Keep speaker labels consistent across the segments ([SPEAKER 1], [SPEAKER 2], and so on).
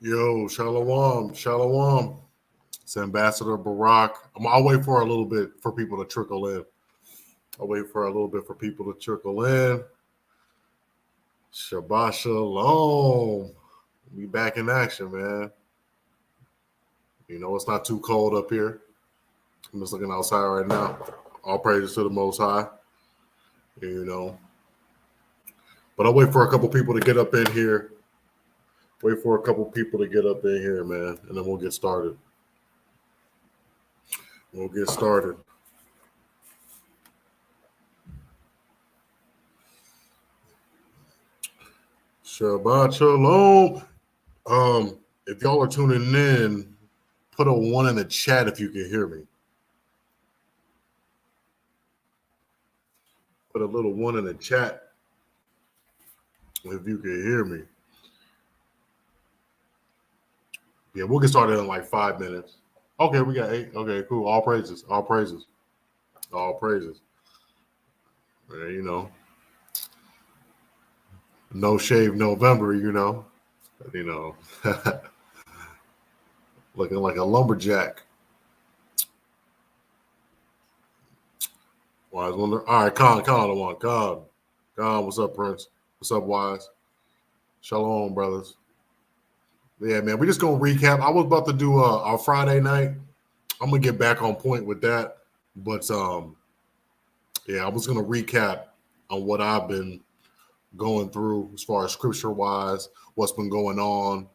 [SPEAKER 1] Yo, Shalawam, Shalawam. It's Ambassador Barack. I'll wait for a little bit for people to trickle in. I'll wait for a little bit for people to trickle in. Shabbat Shalom. We back in action, man. You know, it's not too cold up here. I'm just looking outside right now. All praises to the Most High. You know. But I'll wait for a couple people to get up in here. Wait for a couple people to get up in here, man. And then we'll get started. We'll get started. Shabbat Shalom. If y'all are tuning in, put a 1 in the chat if you can hear me. Put a little 1 in the chat if you can hear me. Yeah, we'll get started in like 5 minutes. Okay, we got 8. Okay, cool. All praises. All praises. All praises. You know. No shave November, you know. Looking like a lumberjack. Wise wonder. All right, Khan on the one. Khan, what's up, Prince? What's up, Wise? Shalom, brothers. Yeah, man, we just gonna recap. I was about to do our Friday night. I'm gonna get back on point with that, but yeah, I was gonna recap on what I've been going through as far as scripture wise, what's been going on,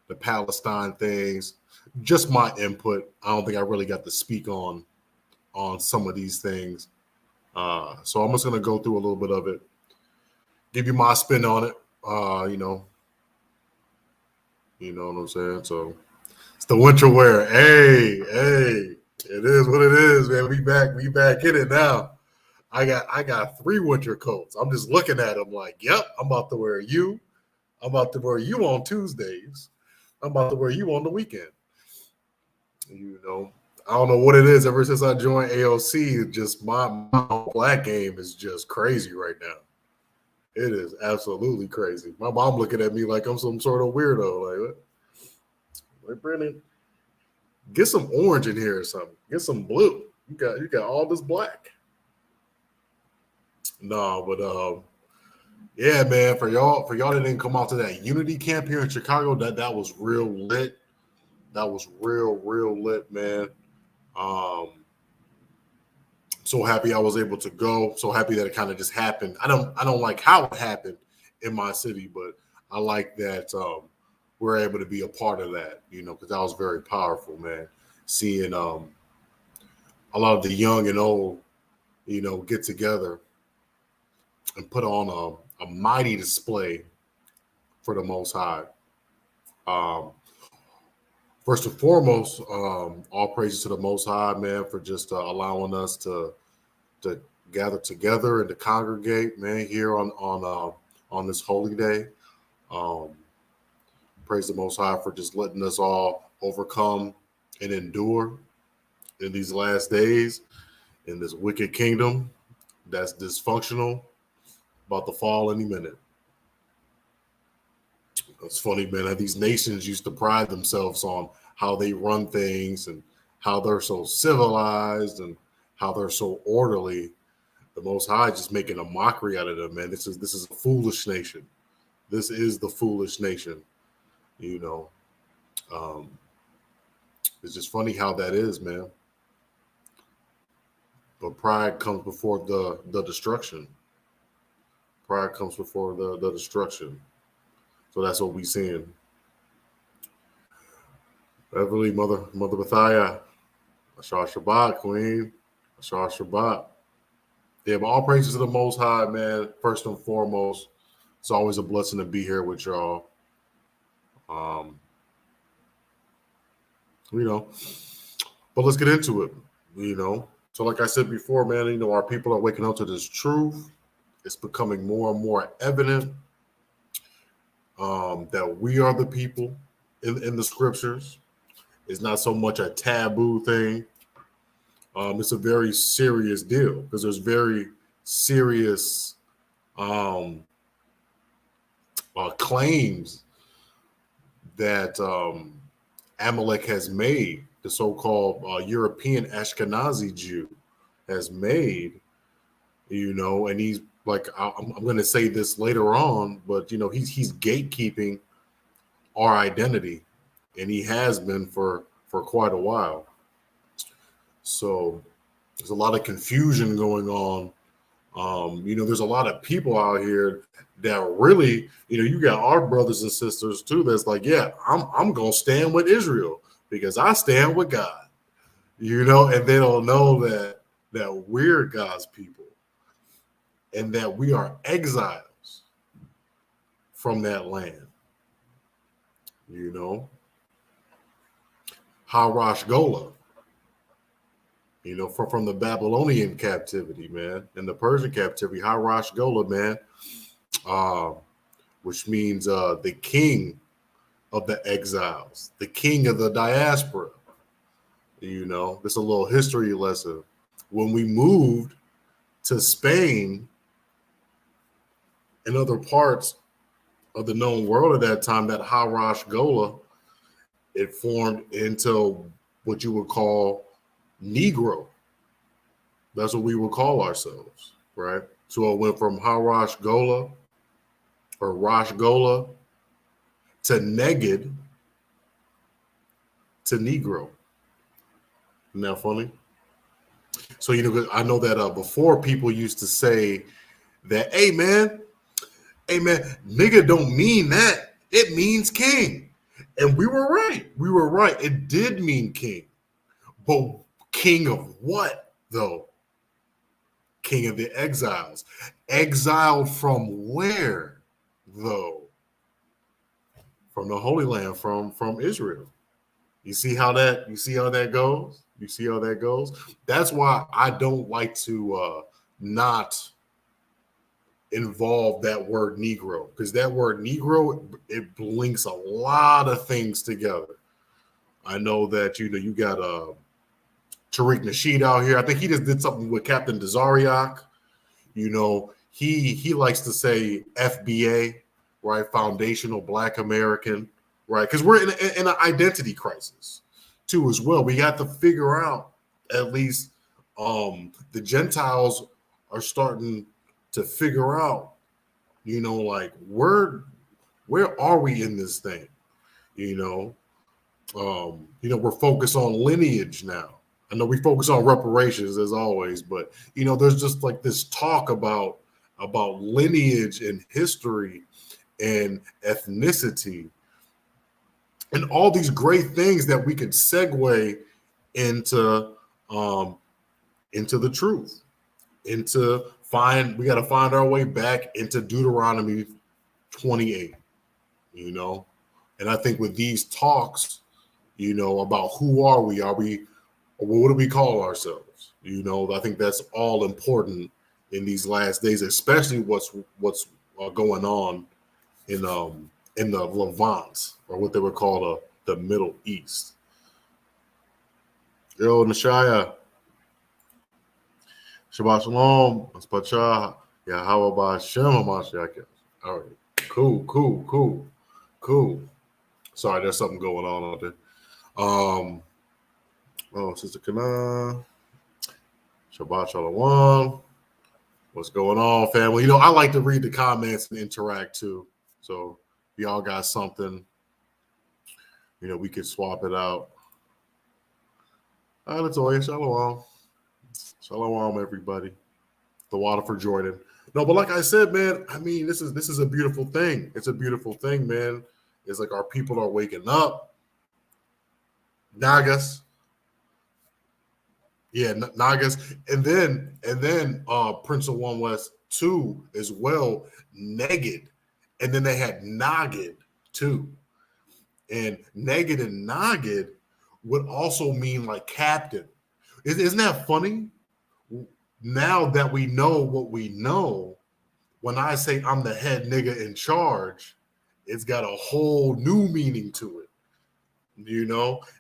[SPEAKER 1] the Palestine things, just my input. I don't think I really got to speak on some of these things, so I'm just gonna go through a little bit of it, give you my spin on it. You know what I'm saying? So it's the winter wear. Hey, it is what it is, man. We back in it now. I got 3 winter coats. I'm just looking at them like, yep, I'm about to wear you. I'm about to wear you on Tuesdays. I'm about to wear you on the weekend. You know, I don't know what it is. Ever since I joined A.O.C, just my black game is just crazy right now. It is absolutely crazy. My mom looking at me like I'm some sort of weirdo. Like Brandon, get some orange in here or something. Get some blue. You got all this black. No, but yeah, man. For y'all that didn't come out to that Unity camp here in Chicago, that was real lit. That was real lit, man. So happy I was able to go. So happy that it kind of just happened. I don't like how it happened in my city, but I like that we're able to be a part of that, you know, because that was very powerful, man. Seeing a lot of the young and old, you know, get together and put on a mighty display for the Most High. First and foremost, all praises to the Most High, man, for just allowing us to gather together and to congregate, man, here on this holy day. Praise the Most High for just letting us all overcome and endure in these last days in this wicked kingdom that's dysfunctional, about to fall any minute. It's funny, man, how these nations used to pride themselves on how they run things and how they're so civilized and how they're so orderly. The Most High just making a mockery out of them, man. This is a foolish nation. This is the foolish nation, you know. It's just funny how that is, man. But pride comes before the destruction. Pride comes before the destruction. So that's what we seeing. Beverly, Mother Bethia, Ashar Shabbat, Queen, Ashar Shabbat. Yeah, but all praises to the Most High, man. First and foremost, it's always a blessing to be here with y'all. You know, but let's get into it. You know, so like I said before, man, you know, our people are waking up to this truth. It's becoming more and more evident that we are the people in the scriptures. It's not so much a taboo thing. It's a very serious deal because there's very serious claims that Amalek has made, the so-called European Ashkenazi Jew has made, and he's like, I'm going to say this later on, but he's gatekeeping our identity, and he has been for quite a while. So there's a lot of confusion going on. There's a lot of people out here that really, you got our brothers and sisters too. That's like, yeah, I'm gonna stand with Israel because I stand with God, and they don't know that we're God's people and that we are exiles from that land. Harash Gola, from the Babylonian captivity, man, and the Persian captivity, Harash Gola, man, which means the king of the exiles, the king of the diaspora. This is a little history lesson. When we moved to Spain and other parts of the known world at that time, that Harash Gola, it formed into what you would call Negro. That's what we would call ourselves, right? So it went from Harash Gola or Rosh Gola to Neged to Negro. Isn't that funny? So, I know that before people used to say that, hey man, nigga don't mean that. It means king. And we were right. It did mean king. But king of what, though? King of the exiles. Exiled from where, though? From the Holy Land, from Israel. You see how that goes? That's why I don't like to not involve that word Negro, because that word Negro, it links a lot of things together. I know that you got Tariq Nasheed out here. I think he just did something with Captain Desariak. He likes to say FBA, right? Foundational Black American, right? Because we're in an identity crisis too as well. We got to figure out, at least the Gentiles are starting to figure out, like where are we in this thing? We're focused on lineage now. I know we focus on reparations as always, but there's just like this talk about lineage and history and ethnicity and all these great things that we could segue into the truth, we got to find our way back into Deuteronomy 28, and I think with these talks, about who are we, what do we call ourselves? I think that's all important in these last days, especially what's going on in the Levant, or what they would call the Middle East. Yo, Nashaya, Shabbat Shalom, Aspacha, Yahawah Hashem HaMashiach. All right, cool. Sorry, there's something going on out there. Sister Kana, Shabbat Shalom. What's going on, family? I like to read the comments and interact too. So if y'all got something, we could swap it out. All right, Latoya, Shalom. Shalom, everybody. The water for Jordan. No, but like I said, man, I mean, this is a beautiful thing. It's a beautiful thing, man. It's like our people are waking up. Nagas. Yeah, Nagas. And then Prince of One West 2 as well, Neged. And then they had Nagid too. And Neged and Nagid would also mean like captain. Isn't that funny? Now that we know what we know, when I say I'm the head nigga in charge, it's got a whole new meaning to it,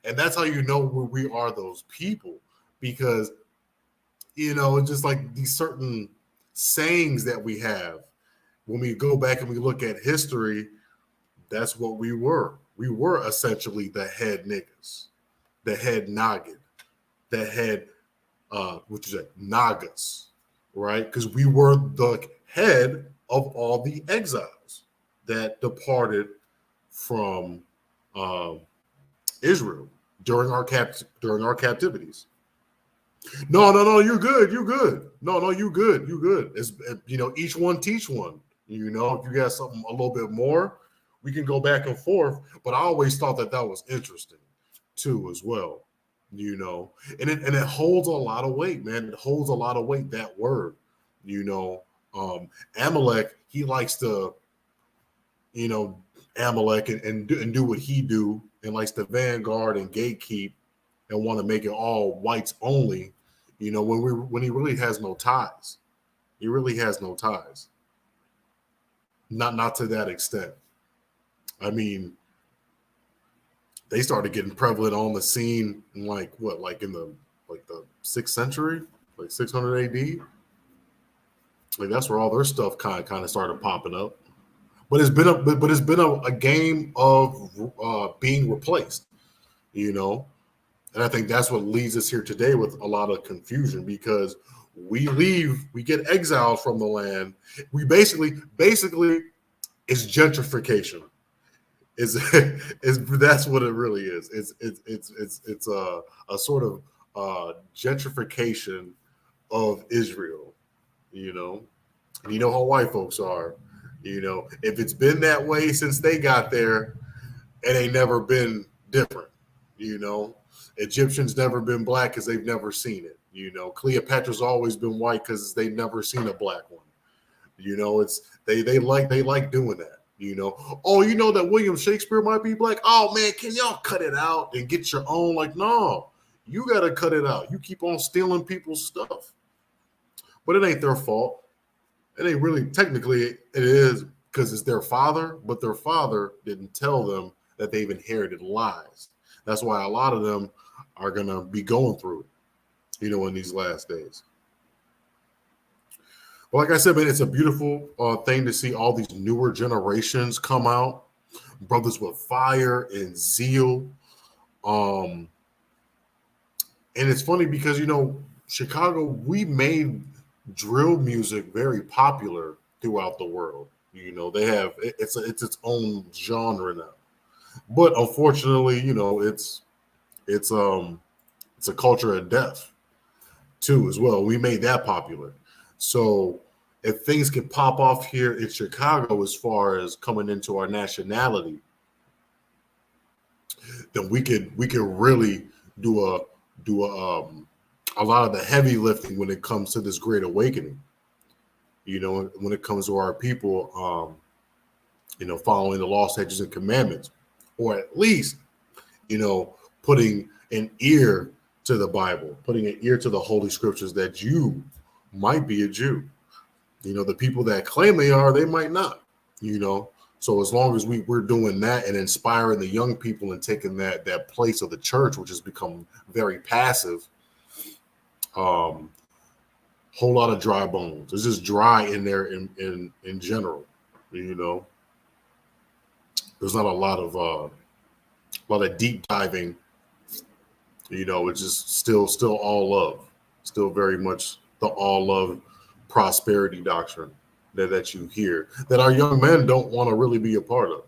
[SPEAKER 1] And that's how we are those people, because, it's just like these certain sayings that we have. When we go back and we look at history, that's what we were. we were essentially the head niggas, the head noggin, the head, what you say, nagas, right? Because we were the head of all the exiles that departed from Israel during our captivities. No, you're good. You're good. No, you good. You good. It's, each one teach one. If you got something a little bit more, we can go back and forth. But I always thought that was interesting too, as well. And it holds a lot of weight, man. It holds a lot of weight, that word. Amalek, he likes to, Amalek and do what he do, and likes to vanguard and gatekeep and want to make it all whites only. When he really has no ties. He really has no ties. Not to that extent. I mean, they started getting prevalent on the scene in in the 6th century, like 600 AD. Like that's where all their stuff kind of started popping up. But it's been a game of being replaced, And I think that's what leads us here today with a lot of confusion, because we get exiled from the land. We basically it's gentrification. That's what it really is. It's a sort of gentrification of Israel. You know how white folks are. If it's been that way since they got there, it ain't never been different. Egyptians never been black because they've never seen it. Cleopatra's always been white because they've never seen a black one. It's they like doing that. That William Shakespeare might be black. Oh man, can y'all cut it out and get your own? Like, no, you gotta cut it out. You keep on stealing people's stuff. But it ain't their fault. It ain't really, technically it is, because it's their father, but their father didn't tell them that they've inherited lies. That's why a lot of them are going to be going through it, in these last days. But like I said, man, it's a beautiful thing to see all these newer generations come out, brothers with fire and zeal. And it's funny because, Chicago, we made drill music very popular throughout the world. They have it's its own genre now. But unfortunately, it's a culture of death too as well. We made that popular. So if things can pop off here in Chicago as far as coming into our nationality, then we could really do a lot of the heavy lifting when it comes to this great awakening. When it comes to our people, following the law, statutes, and commandments, or at least, putting an ear to the Bible, putting an ear to the Holy Scriptures, that you might be a Jew. The people that claim they are, they might not, So as long as we're doing that and inspiring the young people and taking that place of the church, which has become very passive, whole lot of dry bones. It's just dry in there in general. There's not a lot of deep diving. It's just still all love, still very much the all love prosperity doctrine that you hear, that our young men don't want to really be a part of.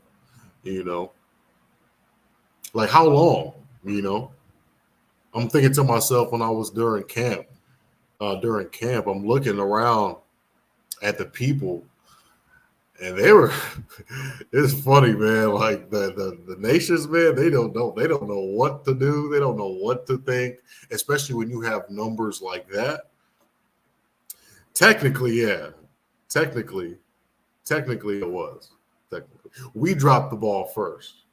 [SPEAKER 1] Like how long? I'm thinking to myself when I was during camp, I'm looking around at the people, and they were. It's funny, man. Like the nations, man, they don't know what to do. They don't know what to think, especially when you have numbers like that. Technically, yeah. Technically, it was. Technically, we dropped the ball first.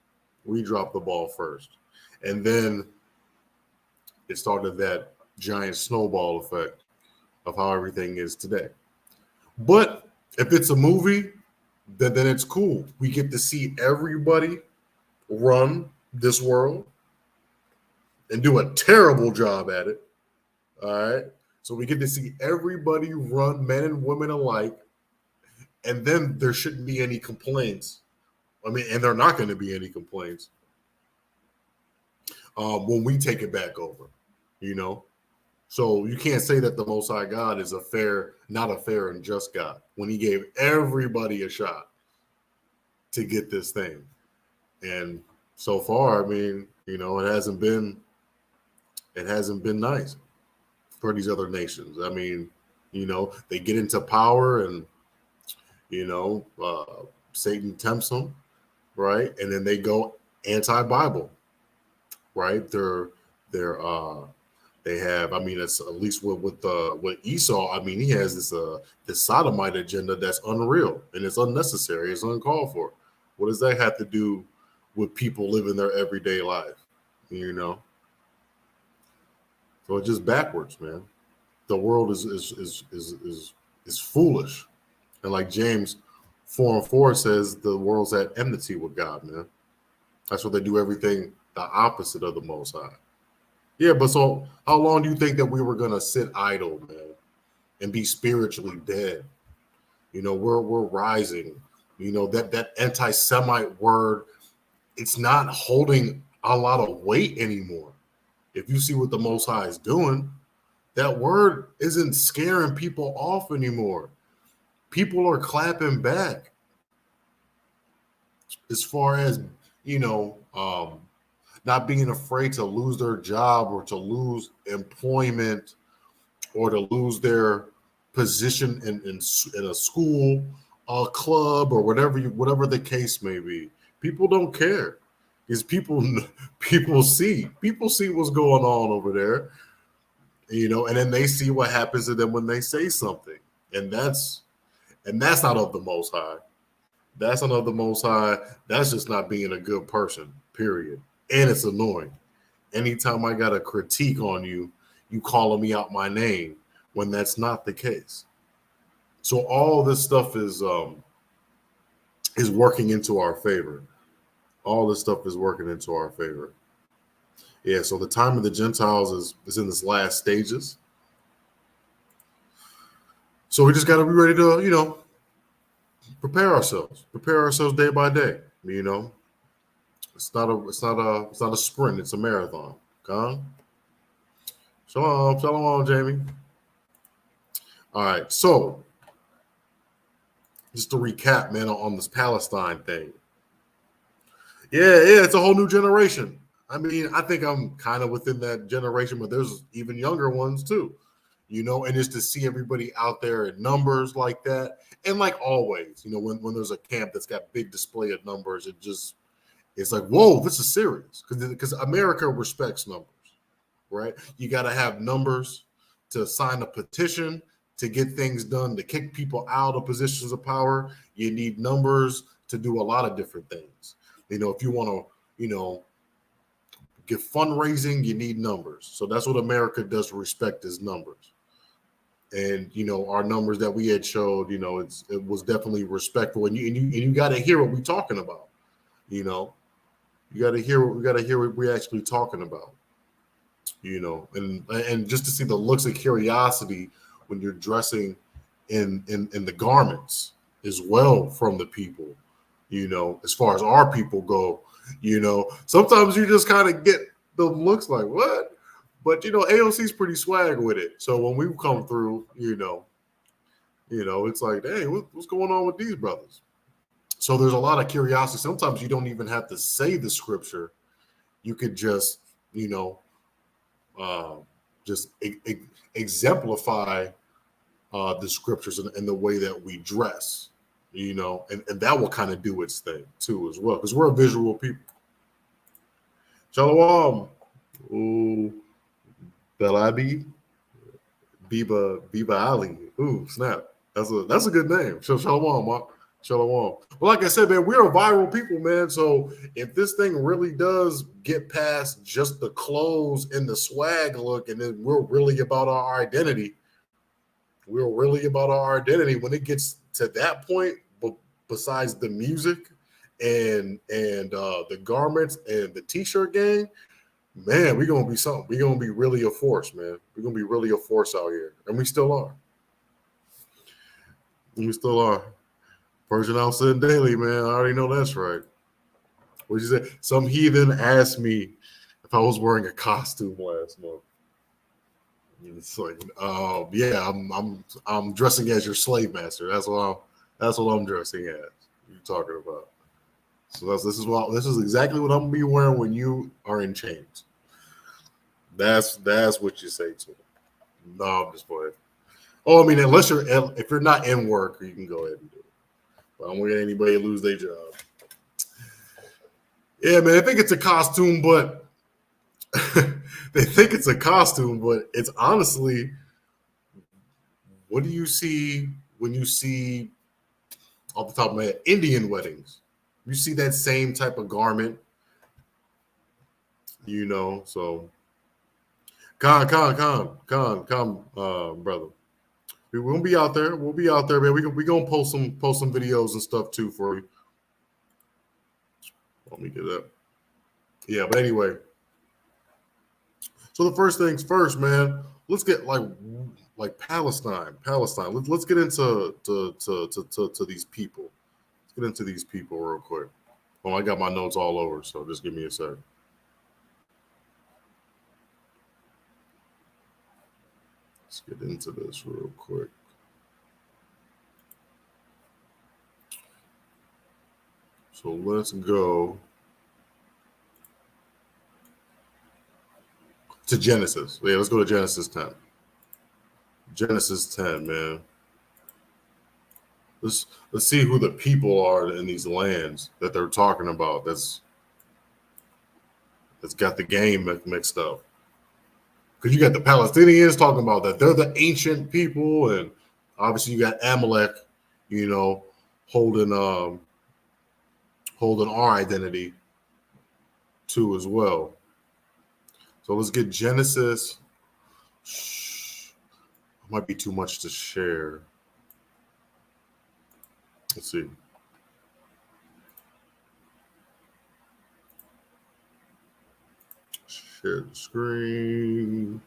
[SPEAKER 1] And then it started that giant snowball effect of how everything is today. But if it's a movie, then it's cool. We get to see everybody run this world and do a terrible job at it. All right. So we get to see everybody run, men and women alike. And then there shouldn't be any complaints I mean, and there are not going to be any complaints when we take it back over, you know. So you can't say that the Most High God is not a fair and just God when He gave everybody a shot to get this thing. And so far, I mean, you know, it hasn't been nice for these other nations. I mean, you know, they get into power and, you know, Satan tempts them, right? And then they go anti-Bible, right? They have, I mean, it's at least with Esau. I mean, he has this sodomite agenda that's unreal and it's unnecessary. It's uncalled for. What does that have to do with people living their everyday life? You know, so it's just backwards, man. The world is foolish, and like James 4:4 says, the world's at enmity with God, man. That's what they do. Everything the opposite of the Most High. Yeah, but so how long do you think that we were gonna sit idle, man, and be spiritually dead? You know, we're rising. You know, that anti-Semite word, it's not holding a lot of weight anymore. If you see what the Most High is doing, that word isn't scaring people off anymore. People are clapping back. As far as, you know, not being afraid to lose their job or to lose employment or to lose their position in a school, a club, or whatever the case may be. People don't care because people see what's going on over there, you know, and then they see what happens to them when they say something, and that's not of the Most High. That's not of the Most High. That's just not being a good person, period. And it's annoying. Anytime I got a critique on you, you calling me out my name when that's not the case. So all this stuff is working into our favor. All this stuff is working into our favor. Yeah, so the time of the Gentiles is in this last stages. So we just got to be ready to, you know, prepare ourselves day by day. You know, it's not a sprint. It's a marathon. Okay? Shalom, Jamie. All right, so just to recap, man, on this Palestine thing. Yeah, it's a whole new generation. I mean, I think I'm kind of within that generation, but there's even younger ones too, you know, and just to see everybody out there in numbers like that. And like always, you know, when there's a camp that's got big display of numbers, it's like, whoa, this is serious. Because America respects numbers, right? You got to have numbers to sign a petition, to get things done, to kick people out of positions of power. You need numbers to do a lot of different things. You know, if you want to, you know, get fundraising, you need numbers. So that's what America does respect is numbers. And, you know, our numbers that we had showed, you know, it was definitely respectful. And you got to hear what we're talking about. You know, we got to hear what we're actually talking about. You know, and just to see the looks of curiosity when you're dressing in the garments as well from the people. You know, as far as our people go, you know, sometimes you just kind of get the looks like, what? But, you know, A.O.C is pretty swag with it. So when we come through, you know, it's like, hey, what's going on with these brothers? So there's a lot of curiosity. Sometimes you don't even have to say the scripture. You could just, you know, just exemplify the scriptures and the way that we dress. You know, and that will kind of do its thing too as well, because we're a visual people. Shalawam, ooh, Belabi, Biba Ali, ooh, snap. That's a good name. Shalawam, Mark. Shalawam. Well, like I said, man, we're a viral people, man. So if this thing really does get past just the clothes and the swag look, and then we're really about our identity. When it gets to that point, besides the music and the garments and the t-shirt gang, man, we're gonna be something. We're gonna be really a force, man. We're gonna be really a force out here, and we still are. Persian Outset Daily, man. I already know that's right. What you say? Some heathen asked me if I was wearing a costume last month. It's like, yeah, I'm dressing as your slave master. That's what I'm dressing as. You're talking about. So this is exactly what I'm gonna be wearing when you are in chains. That's what you say to them. No, I'm just playing. Oh, I mean, if you're not in work, you can go ahead and do it. But I don't want anybody to lose their job. Yeah, man, I think it's a costume, but they think it's a costume, but it's honestly, what do you see when you see, off the top of my head, Indian weddings? You see that same type of garment, so Con, brother. We'll be out there. We'll be out there, man. We gonna post some videos and stuff too for you. Let me get that. Yeah, but anyway. So the first things first, man. Let's get like Palestine. Let's get into to these people. Let's get into these people real quick. Well, I got my notes all over, so just give me a sec. Let's get into this real quick. So let's go to Genesis. Yeah, let's go to Genesis 10. Genesis 10, man. Let's see who the people are in these lands that they're talking about. That's got the game mixed up. Because you got the Palestinians talking about that they're the ancient people, and obviously you got Amalek, holding our identity too as well. So let's get Genesis. Might be too much to share. Let's see. Share the screen.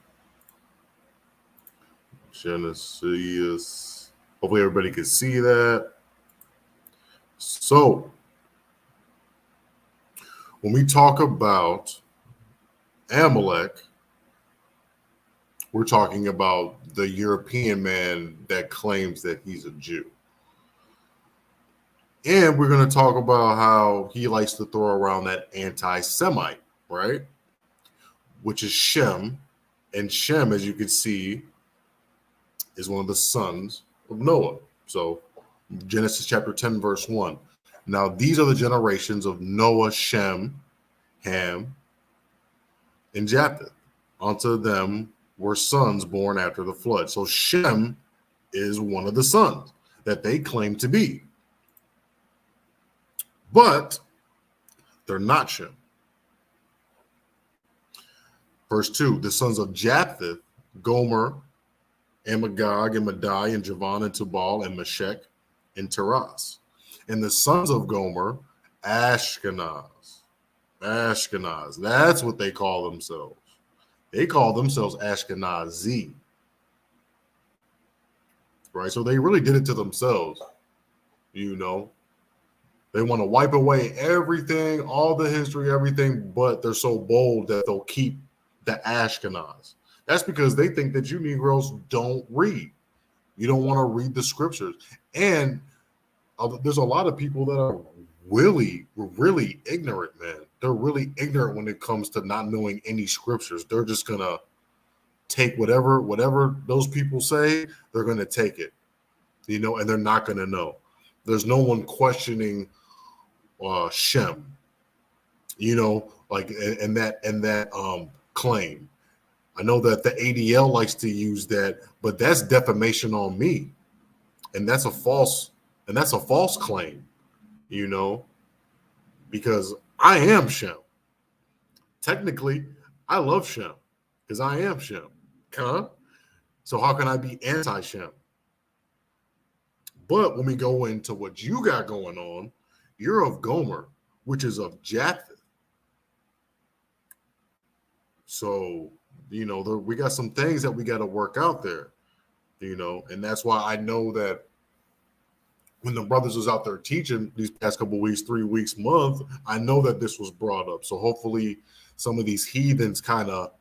[SPEAKER 1] Genesis. Hopefully everybody can see that. So when we talk about Amalek, we're talking about the European man that claims that he's a Jew. And we're going to talk about how he likes to throw around that anti-Semite, right? Which is Shem. And Shem, as you can see, is one of the sons of Noah. So Genesis chapter 10, verse 1. Now, these are the generations of Noah, Shem, Ham, and Japheth. Unto them were sons born after the flood. So Shem is one of the sons that they claim to be. But they're not Shem. Verse 2, the sons of Japheth, Gomer, and Magog, and Madai, and Javan, and Tubal, and Meshech, and Tiras. And the sons of Gomer, Ashkenaz. That's what they call themselves. They call themselves Ashkenazi. Right? So they really did it to themselves. They want to wipe away everything, all the history, everything, but they're so bold that they'll keep the Ashkenaz. That's because they think that you Negroes don't read. You don't want to read the scriptures. And there's a lot of people that are really ignorant, man. They're really ignorant when it comes to not knowing any scriptures. They're just going to take whatever those people say, they're going to take it, and they're not going to know. There's no one questioning Shem, and that claim. I know that the ADL likes to use that, but that's defamation on me, and that's a false claim, because I am Shem. Technically, I love Shem because I am Shem. So how can I be anti-Shem? But when we go into what you got going on, you're of Gomer, which is of Japheth. So, we got some things that we got to work out there, and that's why I know that when the brothers was out there teaching these past couple weeks, 3 weeks, month, I know that this was brought up. So hopefully some of these heathens kind of,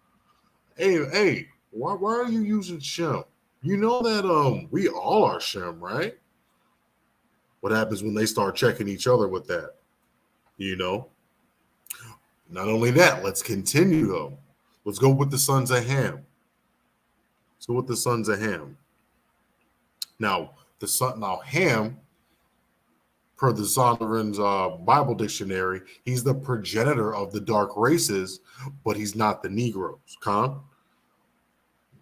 [SPEAKER 1] hey, why are you using Shem? You know that we all are Shem, right? What happens when they start checking each other with that? You know? Not only that, let's continue though. Let's go with the sons of Ham. Let's go with the sons of Ham. Now, Ham, per the Zondervan's Bible dictionary, he's the progenitor of the dark races, but he's not the Negroes.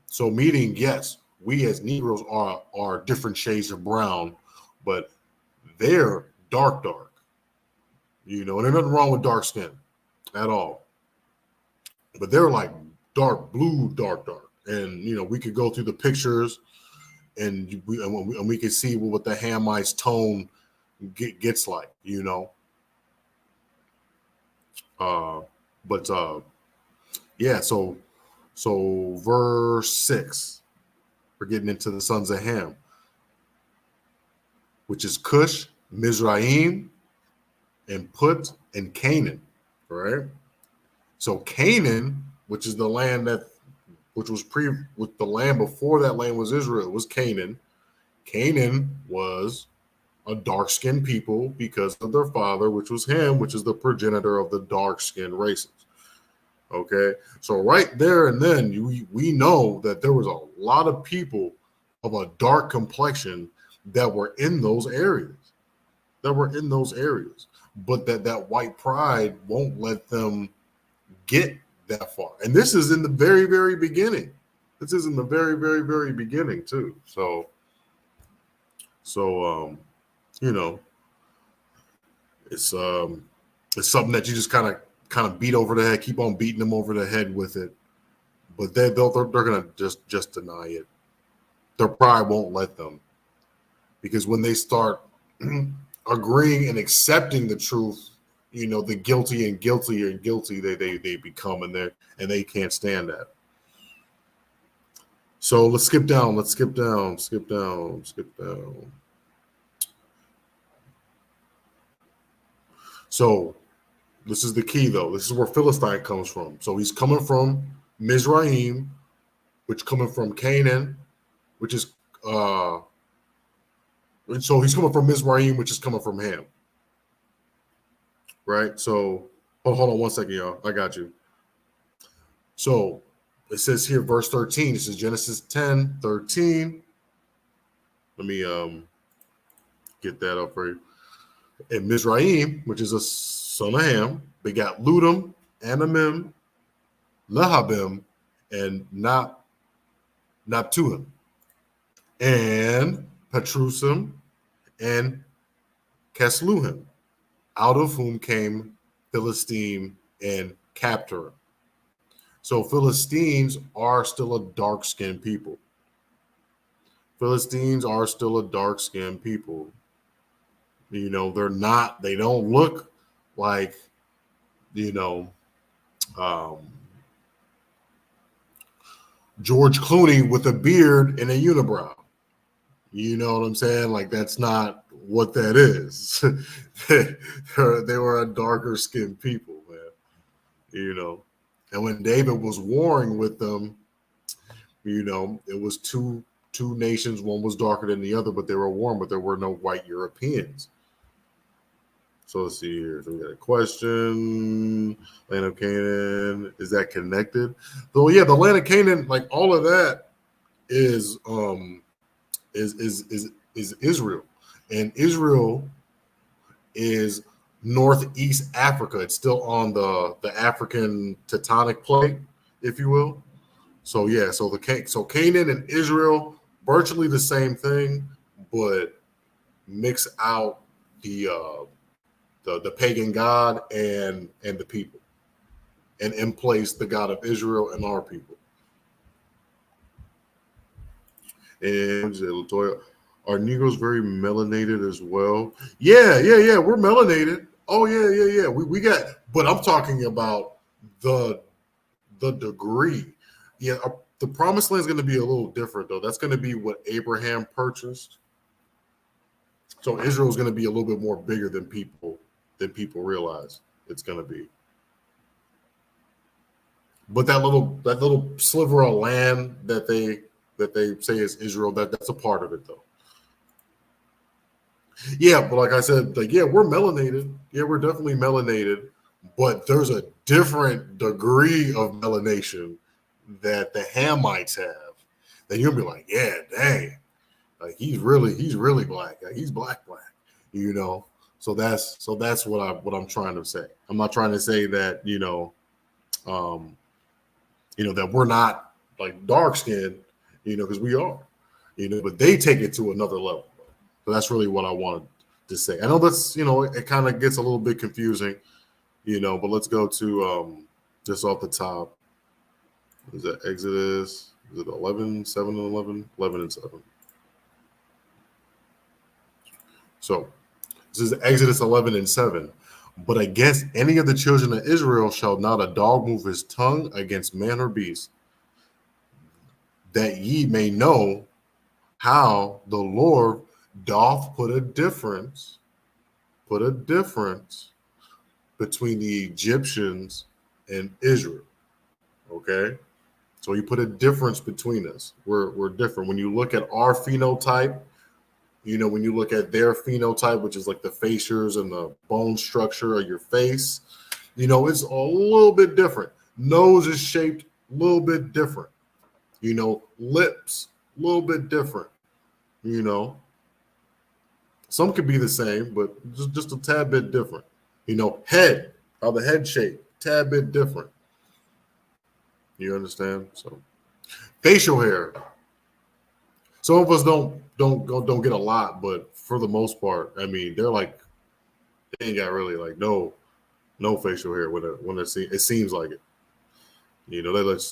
[SPEAKER 1] So meaning, yes, we as Negroes are different shades of brown, but they're dark, and there's nothing wrong with dark skin at all. But they're like dark blue, dark. And, we could go through the pictures and we can see what the Hamites tone gets like, yeah, so verse 6, we're getting into the sons of Ham, which is Cush, Mizraim, and Put, and Canaan, right? So Canaan, which is the land which was with the land before that land was Israel, was Canaan. Canaan was a dark-skinned people because of their father, which was Ham, which is the progenitor of the dark-skinned races. Okay, so right there and then we know that there was a lot of people of a dark complexion that were in those areas. But that white pride won't let them get that far. And this is in the very, very beginning. This is in the very, very, very beginning too. So it's something that you just kind of beat over the head, keep on beating them over the head with it. But they're gonna just deny it. Their pride won't let them. Because when they start agreeing and accepting the truth, the guilty and guiltier and guilty they become, and they can't stand that. So let's skip down. So this is the key, though. This is where Philistine comes from. So he's coming from Mizraim, which coming from Canaan, which is so he's coming from Mizraim, which is coming from Ham. Right? So hold on one second, y'all. I got you. So it says here, verse 13. This is Genesis 10:13. Let me get that up for you. And Mizraim, which is a son of Ham, begot Ludum, Anamim, Lehabim, and Naptuhim, and Petrusim, and Kesluhim, out of whom came Philistine and Captor. So Philistines are still a dark-skinned people. They're not, they don't look like, George Clooney with a beard and a unibrow. You know what I'm saying? Like, that's not what that is. They were a darker skinned people, man. And when David was warring with them, it was two nations. One was darker than the other, but they were warm, but there were no white Europeans. So let's see here. So we got a question. Land of Canaan, is that connected? So yeah, the land of Canaan, like all of that is Israel. And Israel is northeast Africa. It's still on the African tectonic plate, if you will. So yeah, so Canaan and Israel, virtually the same thing, but mix out the pagan god and the people, and in place the God of Israel and our people. And Latoya, are Negroes very melanated as well? Yeah, we're melanated. Oh yeah. We got, but I'm talking about the degree. Yeah, the promised land is going to be a little different though. That's going to be what Abraham purchased. So Israel is going to be a little bit more bigger than people realize it's going to be. But that little sliver of land that they say is Israel, that's a part of it though. Yeah, but like I said, like, yeah, we're melanated. Yeah, we're definitely melanated, but there's a different degree of melanation that the Hamites have. Then you'll be like, yeah, dang, like he's really black. Like, he's black, you know. So that's what I'm trying to say. I'm not trying to say that, that we're not like dark skinned, because we are, but they take it to another level. So that's really what I wanted to say. I know that's, it kind of gets a little bit confusing, but let's go to just off the top. Is that Exodus? Is it 11, 7 and 11? 11 and 7. So this is Exodus 11 and 7. But against any of the children of Israel shall not a dog move his tongue against man or beast, that ye may know how the Lord doth put a difference between the Egyptians and Israel. Okay? So he put a difference between us. We're different. When you look at our phenotype, when you look at their phenotype, which is like the facials and the bone structure of your face, it's a little bit different. Nose is shaped a little bit different. Lips a little bit different. Some could be the same, but just a tad bit different. Head, how the head shape, tad bit different. You understand? So facial hair. Some of us don't get a lot, but for the most part, I mean, they ain't got really like no facial hair when it seems like it.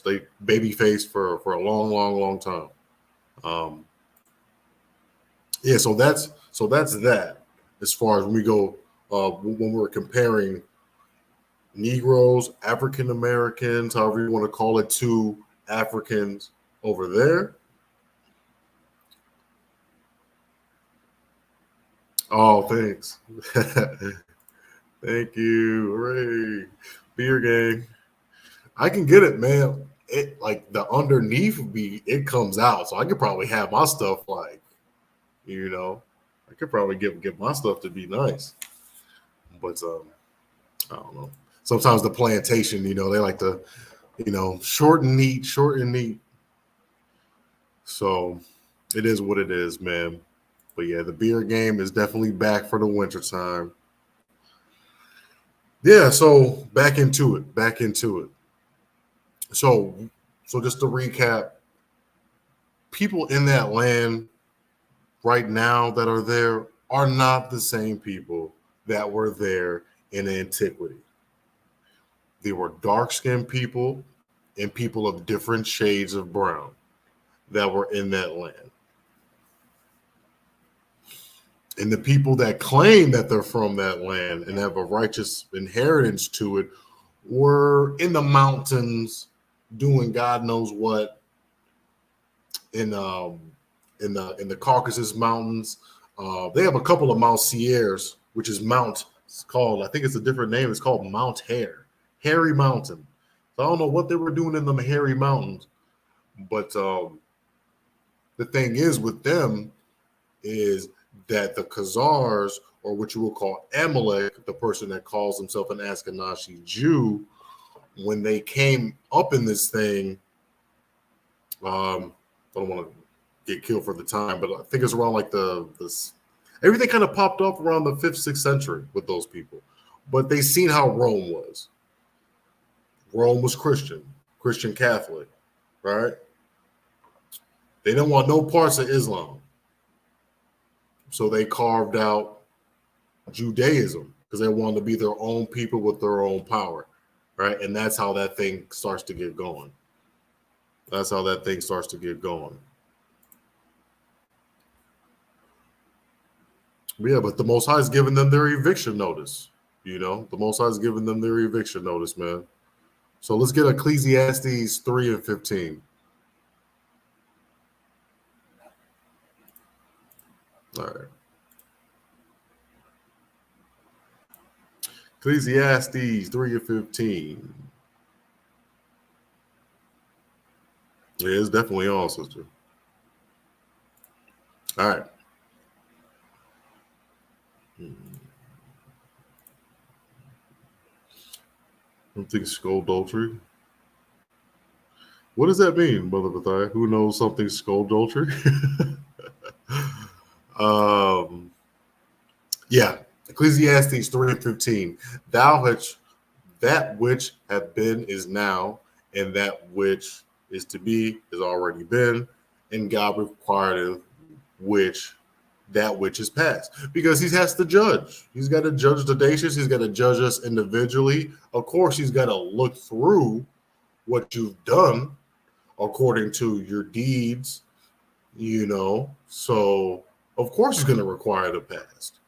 [SPEAKER 1] They baby face for a long time. Yeah, so that's that. As far as when we go, when we're comparing Negroes, African Americans, however you want to call it, to Africans over there. Oh, thanks. Thank you. Hooray. Beer gang. I can get it, man. It like the underneath it comes out. So I could probably have my stuff like, I could probably get my stuff to be nice. But I don't know. Sometimes the plantation, they like to, short and neat. So it is what it is, man. But yeah, the beer game is definitely back for the wintertime. Yeah, so back into it. So just to recap, people in that land right now that are there are not the same people that were there in antiquity. They were dark-skinned people and people of different shades of brown that were in that land. And the people that claim that they're from that land and have a righteous inheritance to it were in the mountains doing God knows what in the Caucasus Mountains. They have a couple of Mount Sierras, which is it's called, I think it's a different name. It's called Mount Hairy Mountain. So I don't know what they were doing in them hairy mountains, but the thing is with them is that the Khazars, or what you will call Amalek, the person that calls himself an Ashkenazi Jew, when they came up in this thing, I don't want to get killed for the time, but I think it's around like everything kind of popped up around the 5th, 6th century with those people. But they seen how Rome was. Rome was Christian Catholic, right? They didn't want no parts of Islam. So they carved out Judaism because they wanted to be their own people with their own power, right? And that's how that thing starts to get going. Yeah, but the Most High is giving them their eviction notice. The Most High is giving them their eviction notice, man. So let's get Ecclesiastes 3 and 15. All right. Ecclesiastes 3:15. Yeah, it's definitely on, sister. All right. I think skulldultry. What does that mean, Brother Bethai? Who knows something skulldultry? um, yeah, Ecclesiastes 3:15. Thou hast that which hath been is now, and that which is to be is already been, and God required which that which is past, because he has to judge. He's got to judge the nations. He's got to judge us individually. Of course, he's got to look through what you've done according to your deeds, So, of course, he's going to require the past.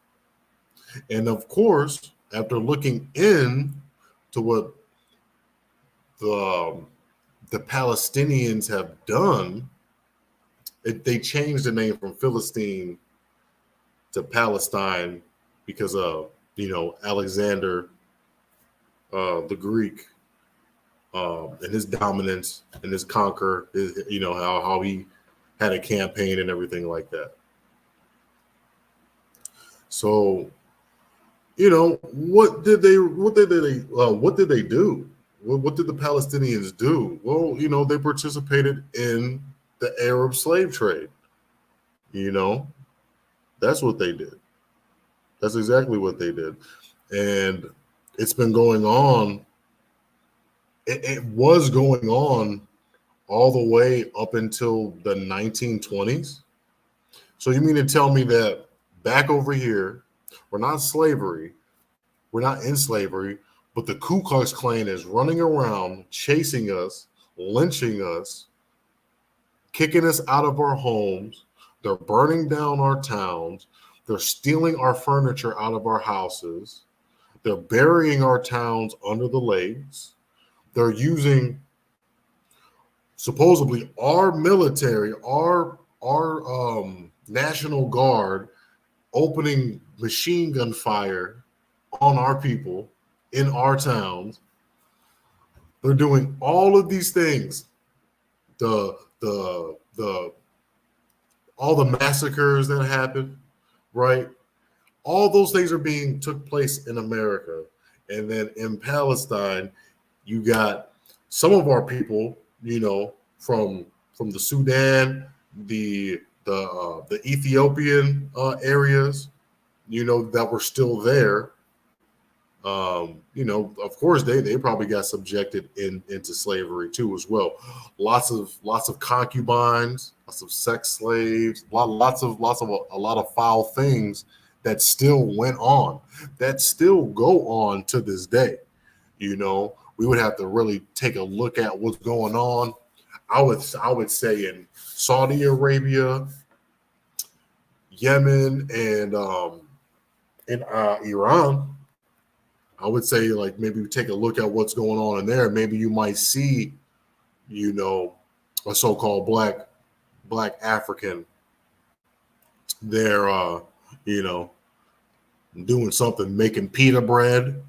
[SPEAKER 1] And of course, after looking in to what the Palestinians have done, they changed the name from Philistine to Palestine because of Alexander the Greek and his dominance and his conquer, how he had a campaign and everything like that. So, what did they do? What did the Palestinians do? Well, they participated in the Arab slave trade. That's what they did. That's exactly what they did. And it's been going on. It was going on all the way up until the 1920s. So you mean to tell me that back over here, we're not in slavery, but the Ku Klux Klan is running around, chasing us, lynching us, kicking us out of our homes. They're burning down our towns. They're stealing our furniture out of our houses. They're burying our towns under the lakes. They're using supposedly our military, our National Guard, opening machine gun fire on our people in our towns. They're doing all of these things. All the massacres that happened, right? All those things took place in America. And then in Palestine, you got some of our people, from the Sudan, the Ethiopian areas, that were still there. Of course, they probably got subjected into slavery too as well. Lots of concubines, lots of sex slaves, a lot of foul things that still went on, that still go on to this day. We would have to really take a look at what's going on. I would say in Saudi Arabia, Yemen, and in Iran. I would say, like, maybe take a look at what's going on in there. Maybe you might see, a so-called black African there, doing something, making pita bread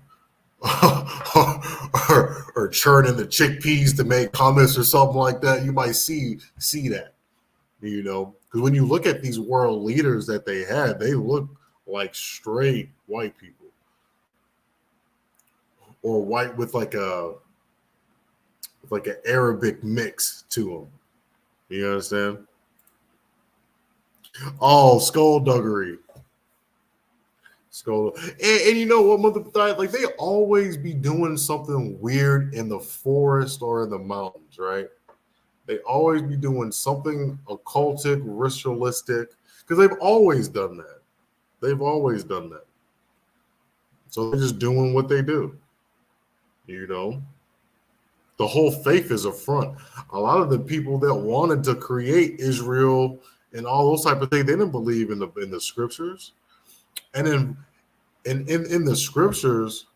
[SPEAKER 1] or churning the chickpeas to make hummus or something like that. You might see that, because when you look at these world leaders that they had, they look like straight white people. Or white with like an Arabic mix to them. You understand? Oh, skullduggery. And you know what, like they always be doing something weird in the forest or in the mountains, right? They always be doing something occultic, ritualistic, because they've always done that. So they're just doing what they do. The whole faith is a front. A lot of the people that wanted to create Israel and all those type of things, they didn't believe in the scriptures. And then in the scriptures,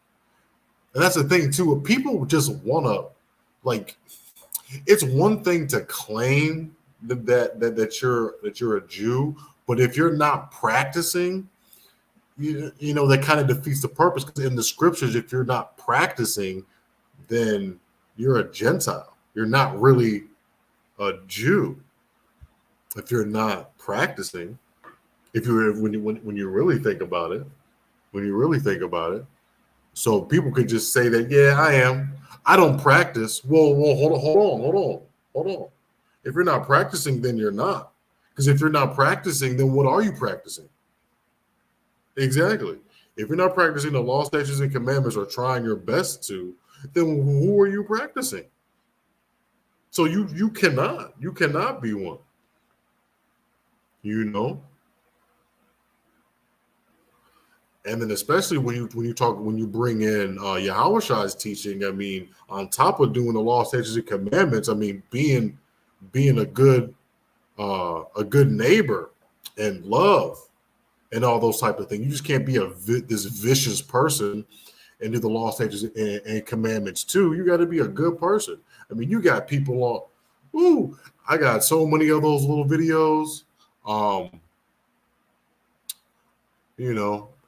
[SPEAKER 1] and that's the thing too, people just want to, like, it's one thing to claim that you're a Jew, but if you're not practicing, that kind of defeats the purpose, because in the scriptures, if you're not practicing, then you're a Gentile. You're not really a Jew if you're not practicing. When you really think about it, so people could just say that, yeah, I am. I don't practice. Well, hold on. If you're not practicing, then you're not. Because if you're not practicing, then what are you practicing? Exactly. If you're not practicing the law, statutes, and commandments, or trying your best to, then who are you practicing? So you cannot be one. And then especially when you bring in Yahushua teaching, I mean, on top of doing the law, statutes, and commandments, I mean, being a good neighbor and love and all those type of things. You just can't be this vicious person and do the law, statutes, and commandments too. You got to be a good person. I mean, you got people on. Ooh, I got so many of those little videos.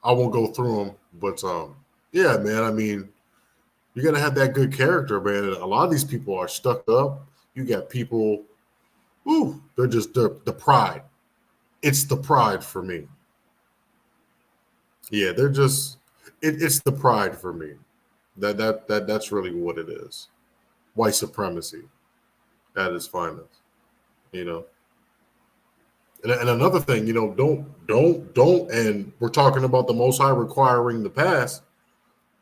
[SPEAKER 1] I won't go through them, but yeah, man. I mean, you got to have that good character, man. And a lot of these people are stuck up. You got people. Ooh, they're the pride. It's the pride for me. Yeah, they're just. It's the pride for me. That's really what it is. White supremacy at its finest. And another thing, don't, and we're talking about the Most High requiring the past.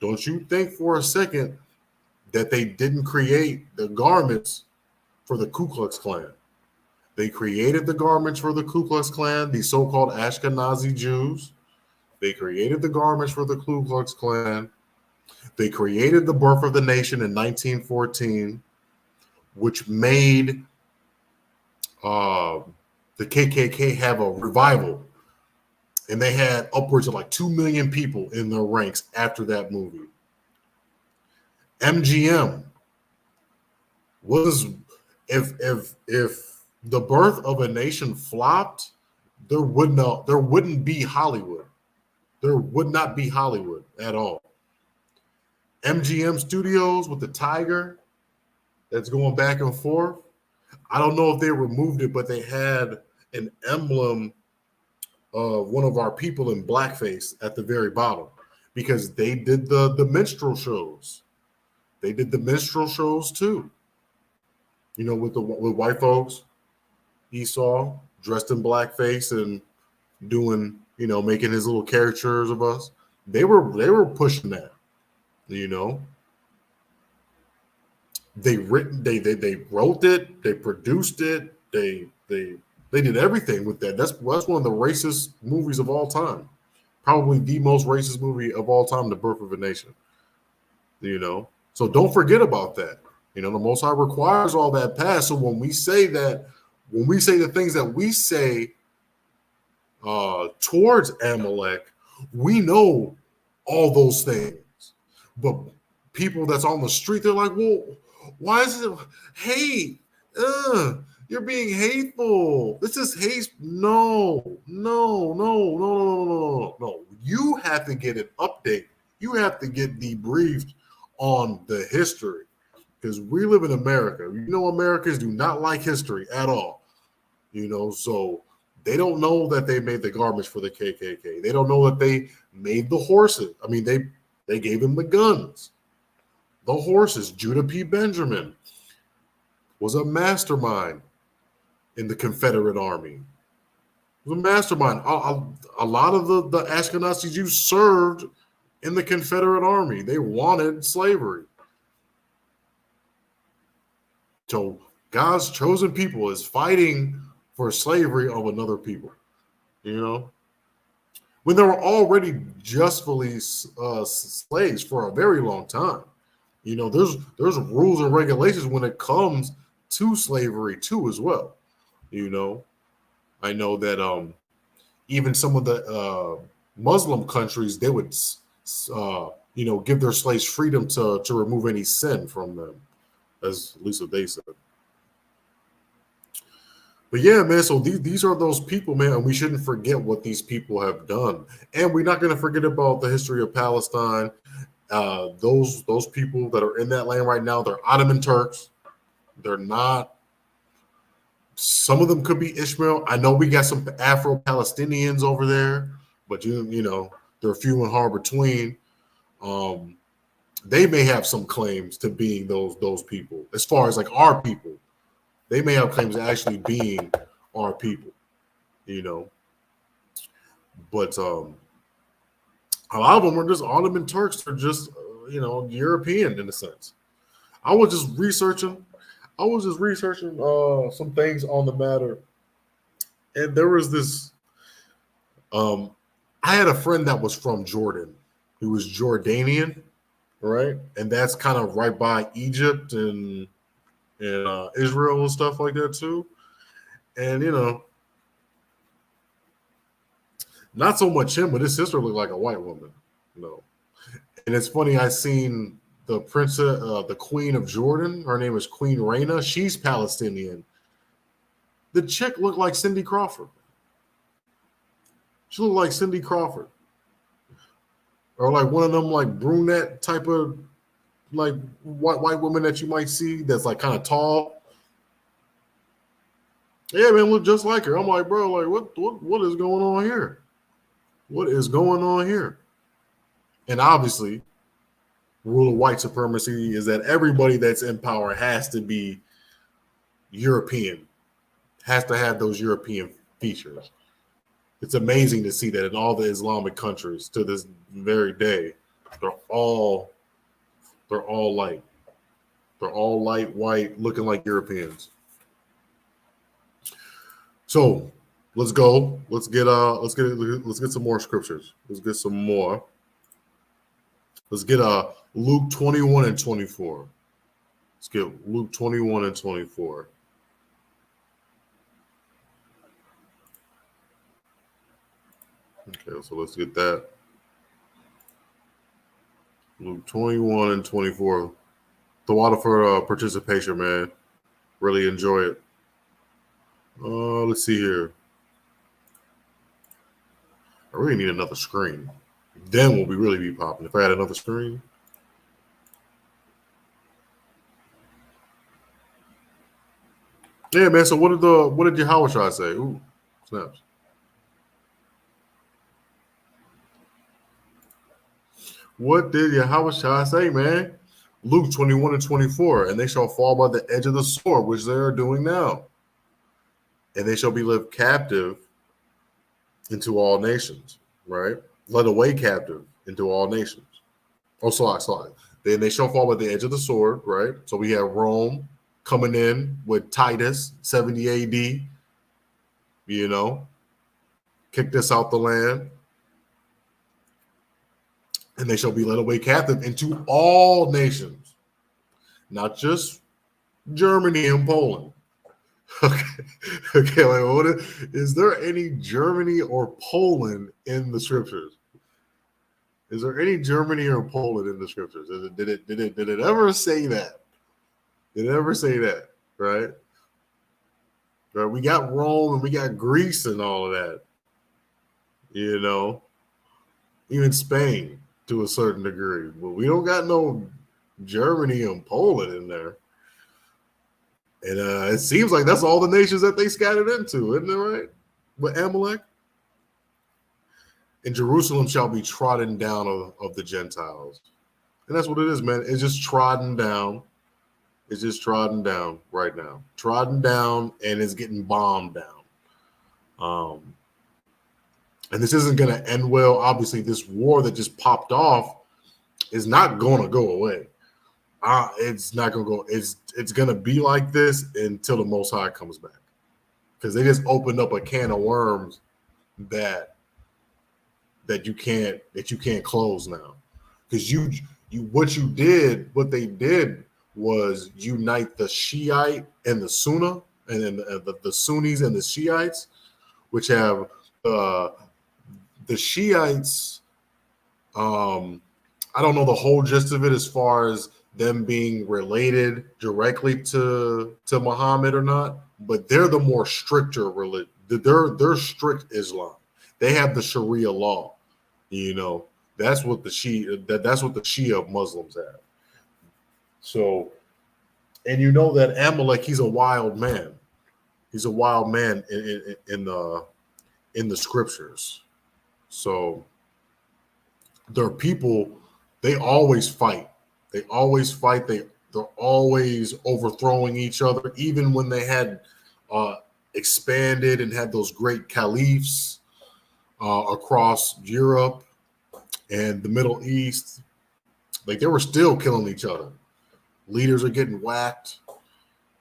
[SPEAKER 1] Don't you think for a second that they didn't create the garments for the Ku Klux Klan. They created the garments for the Ku Klux Klan, the so-called Ashkenazi Jews. They created the garments for the Ku Klux Klan. They created the birth of the nation in 1914, which made the KKK have a revival. And they had upwards of like 2 million people in their ranks after that movie. MGM was, if the birth of a nation flopped, there wouldn't be Hollywood. There would not be Hollywood at all. MGM Studios with the tiger that's going back and forth. I don't know if they removed it, but they had an emblem of one of our people in blackface at the very bottom, because they did the minstrel shows. They did the minstrel shows too. With white folks, Esau dressed in blackface and doing, making his little caricatures of us. They were pushing that. They wrote it, they produced it, they did everything with that. That's one of the racist movies of all time. Probably the most racist movie of all time, The Birth of a Nation. So don't forget about that. The Most High requires all that past. So when we say the things that we say towards Amalek, we know all those things. But people that's on the street, they're like, well, why is it hate? You're being hateful. This is hate. No. You have to get an update. You have to get debriefed on the history, because we live in America. Americans do not like history at all. So they don't know that they made the garments for the KKK. They don't know that they made the horses. I mean, they gave him the guns. The horses. Judah P. Benjamin was a mastermind in the Confederate Army. He was a mastermind. A lot of the Ashkenazi Jews served in the Confederate Army. They wanted slavery. So God's chosen people is fighting for slavery of another people. When they were already justly slaves for a very long time. There's rules and regulations when it comes to slavery too as well. I know that even some of the Muslim countries, they would give their slaves freedom to remove any sin from them, as at least what they said. But yeah, man, so these are those people, man, and we shouldn't forget what these people have done. And we're not going to forget about the history of Palestine. Those people that are in that land right now, they're Ottoman Turks. They're not. Some of them could be Ishmael. I know we got some Afro-Palestinians over there, but you know they're few and far between. Um, they may have some claims to being those people. As far as like our people, they may have claims to actually being our people. You know, but a lot of them are just Ottoman Turks. They're just European in a sense. I was just researching. I was just researching some things on the matter, and there was this. Um, I had a friend that was from Jordan. He was Jordanian, right? And that's kind of right by Egypt and Israel and stuff like that too. And not so much him, but his sister looked like a white woman. And it's funny. I seen the princess, the Queen of Jordan. Her name is Queen Raina. She's Palestinian. The chick looked like Cindy Crawford. She looked like Cindy Crawford, or like one of them like brunette type of like white woman that you might see that's like kind of tall. Yeah, man, look just like her. I'm like, bro, like what is going on here? What is going on here? And obviously, rule of white supremacy is that everybody that's in power has to be European, has to have those European features. It's amazing to see that in all the Islamic countries to this very day, they're all light. They're all light white, looking like Europeans. So let's go. Let's get some more scriptures. Let's get some more. Let's get Luke 21 and 24. Let's get Luke 21 and 24. Okay, so let's get that. Luke 21 and 24. The water for participation, man. Really enjoy it. Let's see here. I really need another screen. Then we'll really be popping. If I had another screen. Yeah, man. So what did Yahweh say? Ooh, snaps. What did Yahweh say, man? Luke 21 and 24. And they shall fall by the edge of the sword, which they are doing now. And they shall be led captive into all nations, right? Led away captive into all nations. Oh, sorry. Then they shall fall by the edge of the sword, right? So we have Rome coming in with Titus, 70 AD, kicked us out the land. And they shall be led away captive into all nations, not just Germany and Poland. Okay. Like, is there any Germany or Poland in the scriptures? Is there any Germany or Poland in the scriptures? Did it ever say that? Did it ever say that? Right? Right. We got Rome and we got Greece and all of that. Even Spain to a certain degree, but we don't got no Germany and Poland in there. And it seems like that's all the nations that they scattered into, isn't it right? With Amalek? And Jerusalem shall be trodden down of the Gentiles. And that's what it is, man. It's just trodden down. It's just trodden down right now. Trodden down, and it's getting bombed down. And this isn't going to end well. Obviously, this war that just popped off is not going to go away. It's not going to go. It's going to be like this until the Most High comes back, because they just opened up a can of worms that you can't close now. Because what they did was unite the Shiite and the Sunni, and then the Sunnis and the Shiites, which have the Shiites. I don't know the whole gist of it as far as them being related directly to Muhammad or not, but they're the more stricter religion. They're strict Islam. They have the Sharia law. You know, that's what the that's what the Shia Muslims have. So, and you know that Amalek, he's a wild man. He's a wild man in the scriptures. So there are people, they always fight. They always fight. They're always overthrowing each other, even when they had expanded and had those great caliphs across Europe and the Middle East. Like, they were still killing each other. Leaders are getting whacked.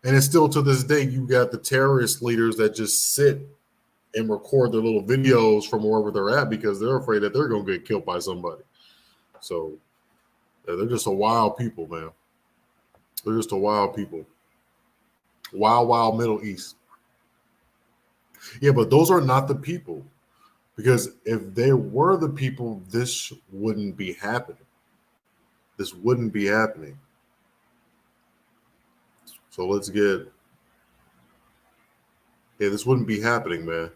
[SPEAKER 1] And it's still to this day, you got the terrorist leaders that just sit and record their little videos from wherever they're at because they're afraid that they're going to get killed by somebody. So they're just a wild people, man. They're just a wild people. Wild, wild Middle East. Yeah, but those are not the people. Because if they were the people, this wouldn't be happening. This wouldn't be happening. So let's get... Yeah, this wouldn't be happening, man.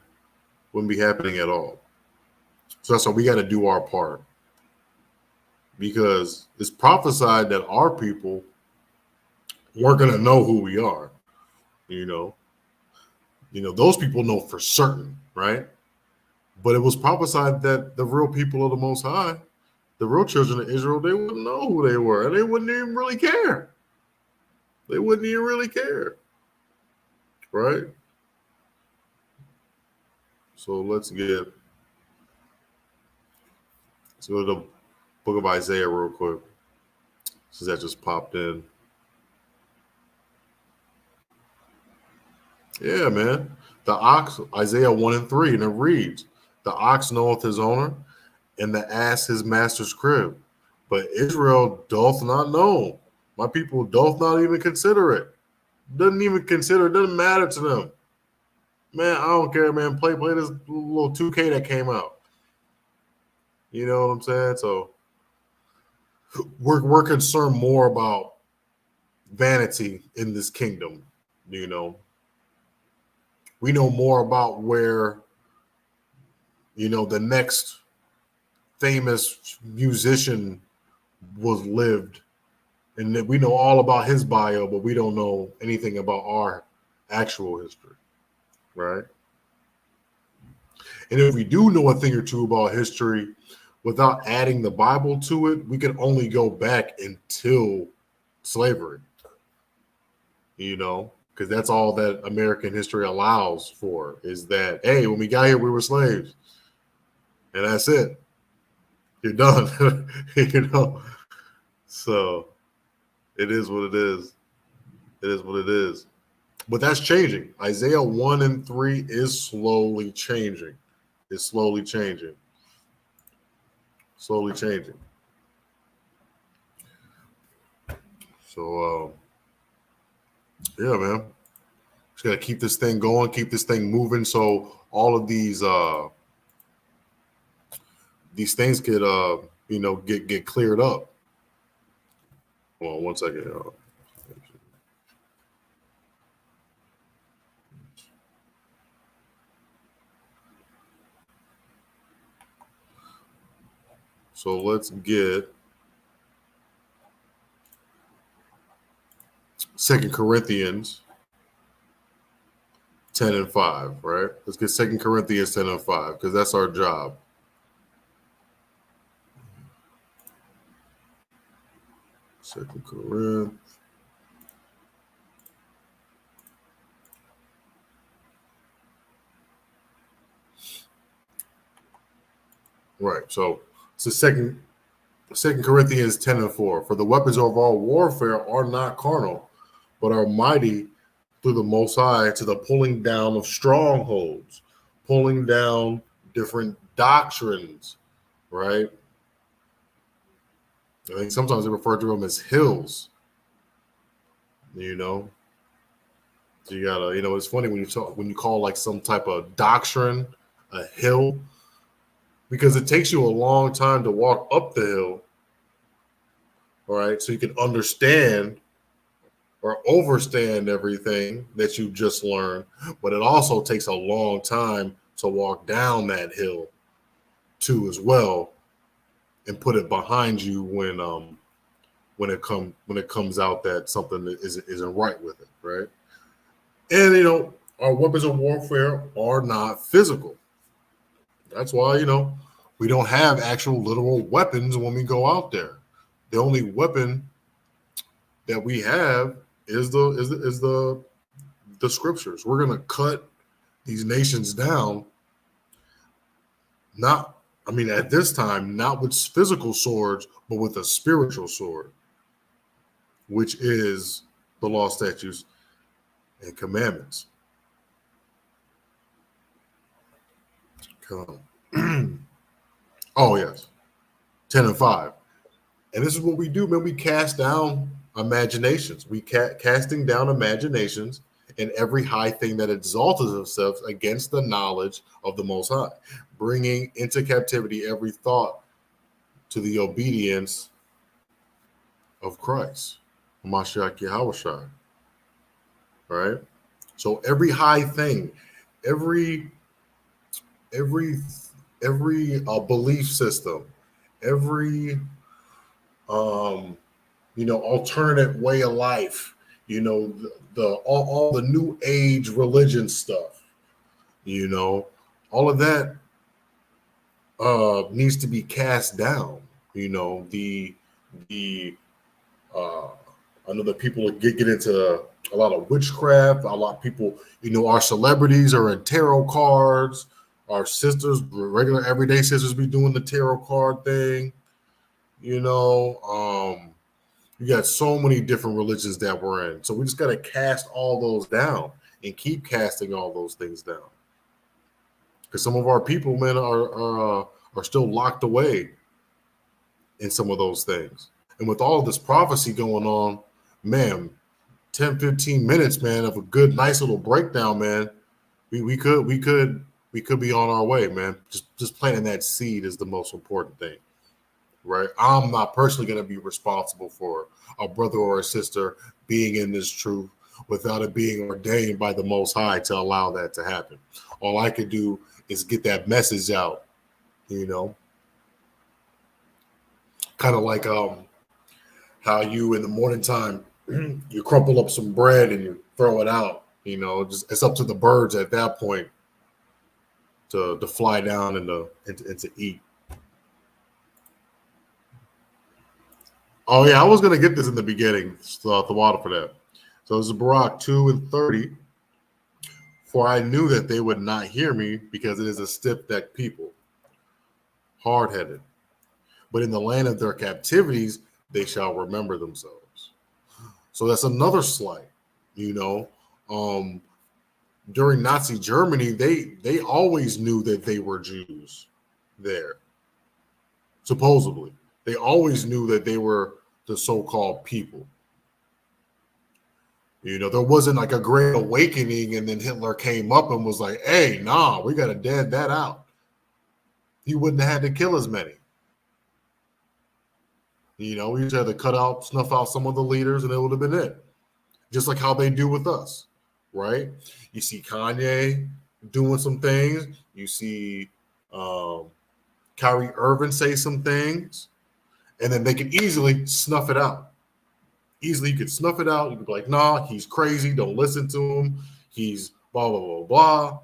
[SPEAKER 1] Wouldn't be happening at all. So that's why we got to do our part. Because it's prophesied that our people weren't going to know who we are. You know, those people know for certain, right? But it was prophesied that the real people of the Most High, the real children of Israel, they wouldn't know who they were. And they wouldn't even really care. They wouldn't even really care. Right? So let's go to the book of Isaiah real quick, since that just popped in. Yeah, man. The ox, Isaiah 1 and 3, and it reads, the ox knoweth his owner, and the ass his master's crib. But Israel doth not know. My people doth not even consider it. Doesn't even consider it. Doesn't matter to them. Man, I don't care, man. Play this little 2K that came out. You know what I'm saying? So we're concerned more about vanity in this kingdom. You know, we know more about where, the next famous musician was lived, and that we know all about his bio, but we don't know anything about our actual history, right? And if we do know a thing or two about history without adding the Bible to it, we can only go back until slavery, because that's all that American history allows for, is that, hey, when we got here, we were slaves. And that's it. You're done. So it is what it is. It is what it is. But that's changing. Isaiah 1 and 3 is slowly changing. It's slowly changing. Slowly changing. So, yeah, man. Just got to keep this thing going, keep this thing moving, so all of these things could, get cleared up. Hold on 1 second. So let's get 2 Corinthians 10 and 5, right? Let's get 2 Corinthians 10 and 5, because that's our job. Second Corinthians. Right. So it's the Second Corinthians 10 and 4. For the weapons of our warfare are not carnal, but are mighty through the Most High to the pulling down of strongholds, pulling down different doctrines, right? I think sometimes they refer to them as hills. So you gotta, it's funny when you call like some type of doctrine a hill, because it takes you a long time to walk up the hill, all right? So you can understand or overstand everything that you just learned, but it also takes a long time to walk down that hill too as well, and put it behind you when it comes out that something isn't right with it, right? And our weapons of warfare are not physical. That's why we don't have actual literal weapons when we go out there. The only weapon that we have is the scriptures. We're gonna cut these nations down. At this time, not with physical swords, but with a spiritual sword, which is the law, statutes, and commandments. Oh yes, 10 and 5. And this is what we do, man. We cast down imaginations. We casting down imaginations and every high thing that exalts itself against the knowledge of the Most High, bringing into captivity every thought to the obedience of Christ, Mashiach Yahushua. Right? So every high thing, every belief system, every alternate way of life, all the new age religion stuff, all of that needs to be cast down. I know that people get into a lot of witchcraft. A lot of people, our celebrities are in tarot cards. Our sisters, regular everyday sisters, be doing the tarot card thing. You got so many different religions that we're in. So we just got to cast all those down and keep casting all those things down. Because some of our people, man, are still locked away in some of those things. And with all of this prophecy going on, man, 10, 15 minutes, man, of a good, nice little breakdown, man, we could be on our way, man. Just planting that seed is the most important thing. Right? I'm not personally going to be responsible for a brother or a sister being in this truth without it being ordained by the Most High to allow that to happen. All I could do is get that message out, kind of like how you in the morning time, you crumple up some bread and you throw it out, just it's up to the birds at that point to fly down and to eat. Oh, yeah, I was going to get this in the beginning, so the water for that. So this is Barak 2:30. For I knew that they would not hear me because it is a stiff-necked people, hard-headed. But in the land of their captivities, they shall remember themselves. So that's another slight, During Nazi Germany, they always knew that they were Jews there, supposedly. They always knew that they were the so-called people. There wasn't like a great awakening and then Hitler came up and was like, hey, nah, we got to dead that out. He wouldn't have had to kill as many. We just had to snuff out some of the leaders and it would have been it. Just like how they do with us, right? You see Kanye doing some things. You see Kyrie Irving say some things. And then they can easily snuff it out. Easily, you could snuff it out. You could be like, nah, he's crazy. Don't listen to him. He's blah, blah, blah, blah.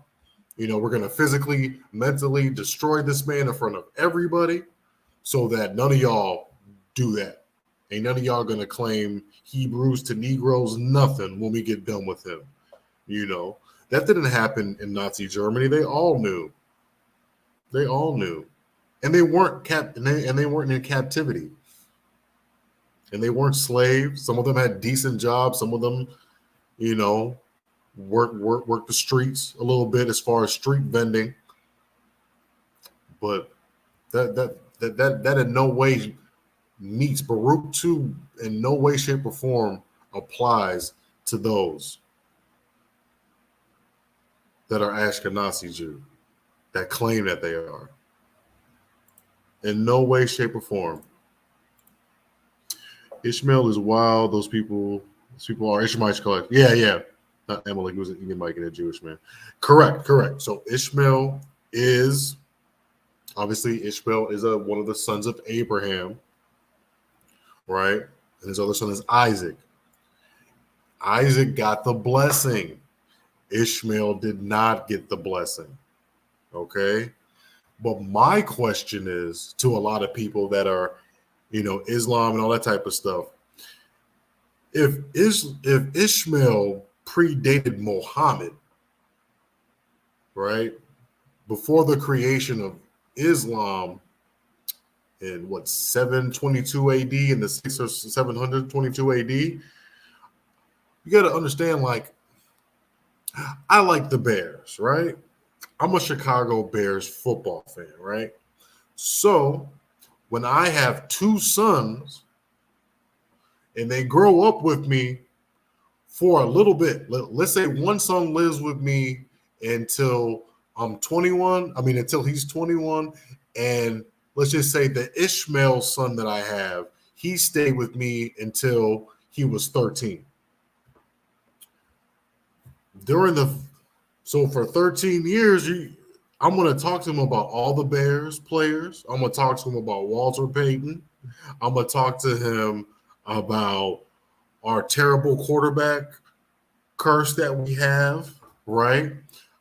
[SPEAKER 1] We're going to physically, mentally destroy this man in front of everybody so that none of y'all do that. Ain't none of y'all going to claim Hebrews to Negroes, nothing when we get done with him. That didn't happen in Nazi Germany. They all knew. They all knew. And they weren't they weren't in captivity. And they weren't slaves. Some of them had decent jobs. Some of them, worked the streets a little bit as far as street vending. But that in no way meets Baruch 2 in no way, shape, or form applies to those that are Ashkenazi Jew, that claim that they are. In no way, shape, or form. Ishmael is wild. Those people people are Ishmaelites collect. Yeah. Not Amalek, he was an Edomite and a Jewish man. Correct. So Ishmael is obviously one of the sons of Abraham, right? And his other son is Isaac. Isaac got the blessing. Ishmael did not get the blessing. Okay. But my question is to a lot of people that are, Islam and all that type of stuff. If Ishmael predated Muhammad, right, before the creation of Islam in 722 AD in the 6 or 722 AD, you got to understand, like, I like the Bears, right? I'm a Chicago Bears football fan, right? So when I have two sons and they grow up with me for a little bit, let's say one son lives with me until I'm 21, until he's 21, and let's just say the Ishmael son that I have, he stayed with me until he was 13. So for 13 years, I'm going to talk to him about all the Bears players. I'm going to talk to him about Walter Payton. I'm going to talk to him about our terrible quarterback curse that we have, right?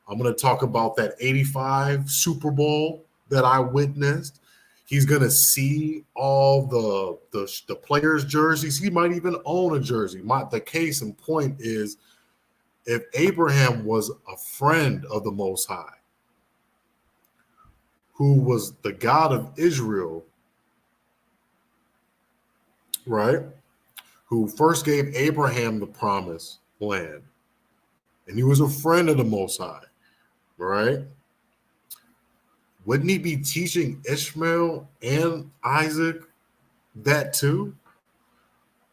[SPEAKER 1] I'm going to talk about that 85 Super Bowl that I witnessed. He's going to see all the players' jerseys. He might even own a jersey. The case in point is, if Abraham was a friend of the Most High, who was the God of Israel, right, who first gave Abraham the promised land, and he was a friend of the Most High, right, wouldn't he be teaching Ishmael and Isaac that too?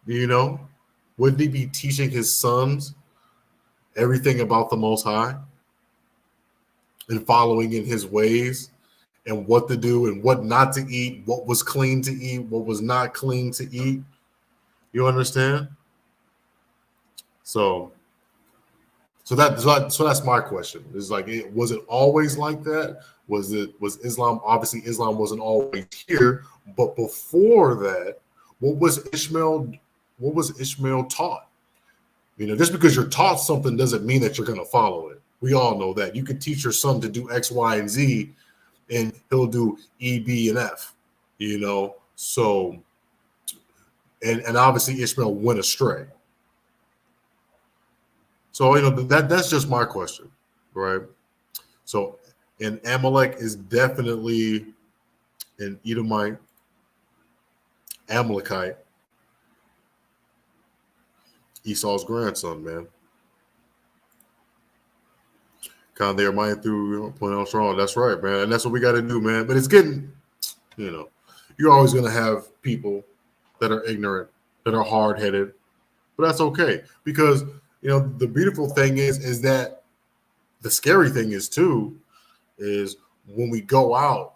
[SPEAKER 1] Wouldn't he be teaching his sons everything about the Most High and following in his ways and what to do and what not to eat, what was clean to eat, what was not clean to eat? You understand? So that's my question. It's like, was it always like that? Was Islam? Obviously, Islam wasn't always here, but before that, what was Ishmael taught? Just because you're taught something doesn't mean that you're going to follow it. We all know that. You could teach your son to do X, Y, and Z, and he'll do E, B, and F. So, and obviously Ishmael went astray. So that's just my question, right? So, and Amalek is definitely an Edomite, Amalekite, Esau's grandson, man. Kind of there, mind through playing on strong. That's right, man. And that's what we got to do, man. But it's getting, you're always going to have people that are ignorant, that are hard-headed, but that's okay. Because, the beautiful thing is that the scary thing is when we go out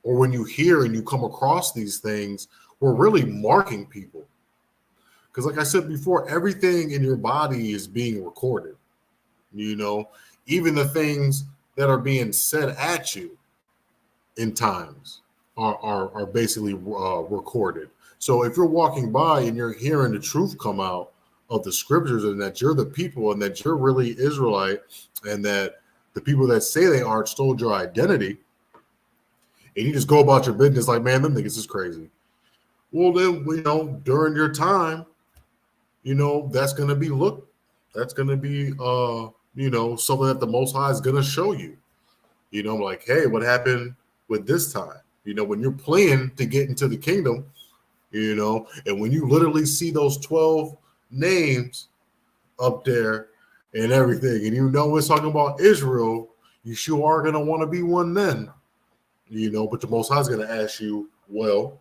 [SPEAKER 1] or when you hear and you come across these things, we're really marking people. Because like I said before, everything in your body is being recorded. Even the things that are being said at you in times are basically recorded. So if you're walking by and you're hearing the truth come out of the scriptures, and that you're the people, and that you're really Israelite, and that the people that say they are stole your identity, and you just go about your business like, man, them niggas is crazy. Well, then, during your time, that's going to be something that the Most High is going to show you. Like, hey, what happened with this time? When you're playing to get into the kingdom, and when you literally see those 12 names up there and everything, and it's talking about Israel, you sure are going to want to be one then, but the Most High is going to ask you, well,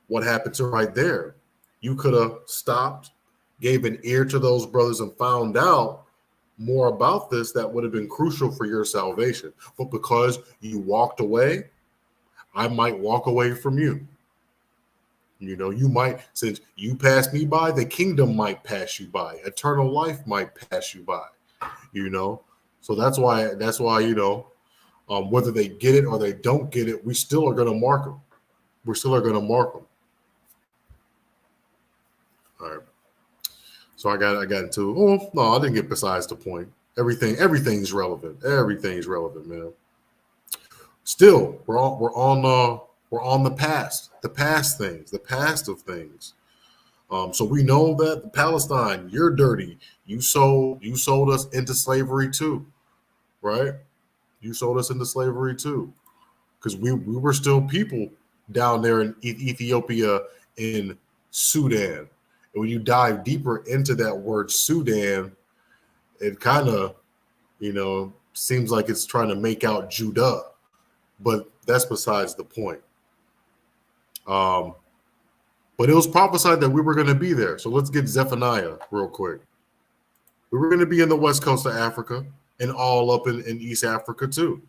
[SPEAKER 1] what happened to right there? You could have stopped, gave an ear to those brothers, and found out more about this that would have been crucial for your salvation. But because you walked away, I might walk away from you. You know, you might, since you pass me by, the kingdom might pass you by. Eternal life might pass you by. You know, so that's why whether they get it or they don't get it, we still are going to mark them. We still are going to mark them. All right. So I got into. Oh no, I didn't get besides the point. Everything's relevant. Everything's relevant, man. Still, we're on the past things, the past of things. So we know that Palestine, you're dirty. You sold us into slavery too, right? You sold us into slavery too, because we were still people down there in Ethiopia, in Sudan. And when you dive deeper into that word Sudan, it kind of, seems like it's trying to make out Judah, but that's besides the point. But it was prophesied that we were going to be there. So let's get Zephaniah real quick. We were going to be in the west coast of Africa and all up in East Africa too.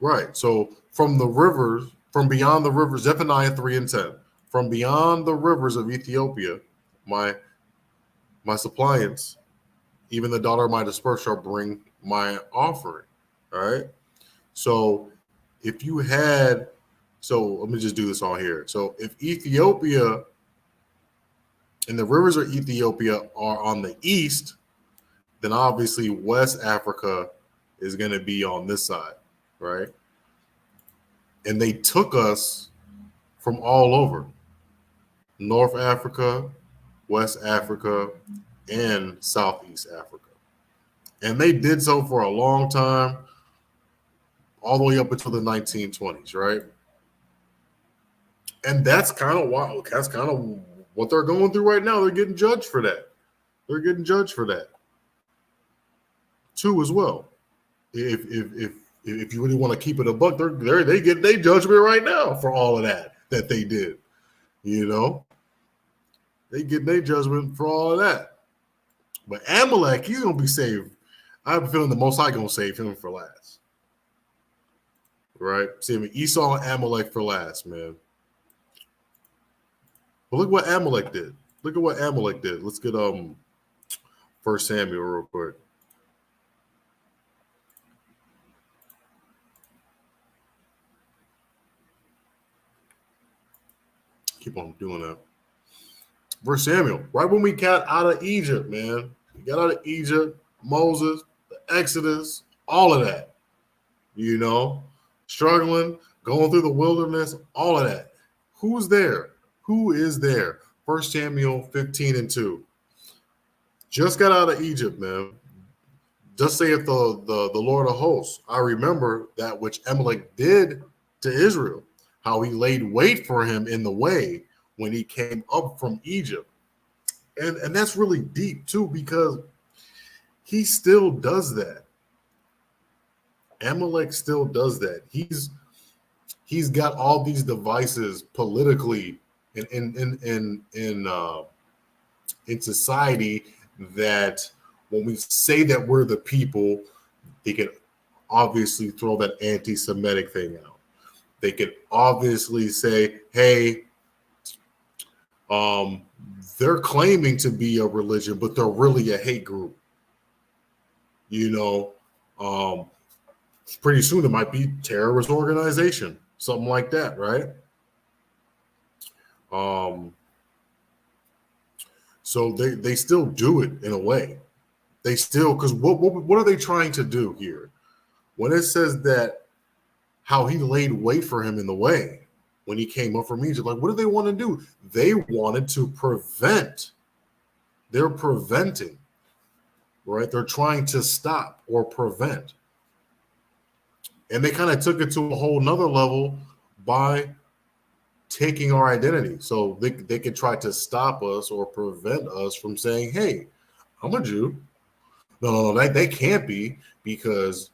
[SPEAKER 1] Right. So from beyond the rivers, Zephaniah 3:10, from beyond the rivers of Ethiopia, my suppliants, even the daughter of my dispersed, shall bring my offering. All right. So let me just do this on here. So if Ethiopia and the rivers of Ethiopia are on the east, then obviously West Africa is going to be on this side, right? And they took us from all over, North Africa, West Africa, and Southeast Africa. And they did so for a long time, all the way up until the 1920s, right? And that's kind of what they're going through right now. They're getting judged for that. Too, as well. If you really want to keep it a buck, they get their judgment right now for all of that they did. They get their judgment for all of that. But Amalek, he's gonna be saved. I have a feeling the Most High gonna save him for last. Right? See, Esau and Amalek for last, man. But look what Amalek did. Let's get 1 Samuel real quick. Keep on doing that. 1 Samuel, right when we got out of Egypt, man. We got out of Egypt, Moses, the Exodus, all of that. Struggling, going through the wilderness, all of that. Who's there? Who is there? 1 Samuel 15:2. Just got out of Egypt, man. Just saith the Lord of hosts, I remember that which Amalek did to Israel, how he laid wait for him in the way when he came up from Egypt. And that's really deep too, because he still does that. Amalek still does that. He's got all these devices politically in society, that when we say that we're the people, they can obviously throw that anti-Semitic thing out. They can obviously say, hey, they're claiming to be a religion, but they're really a hate group. Pretty soon it might be terrorist organization, something like that, right? So they still do it in a way. They still, because what are they trying to do here? When it says that how he laid wait for him in the way when he came up from Egypt, like, what do they want to do? They wanted to prevent. They're preventing, right? They're trying to stop or prevent. And they kind of took it to a whole nother level by taking our identity. So they could try to stop us or prevent us from saying, hey, I'm a Jew. No, they can't be, because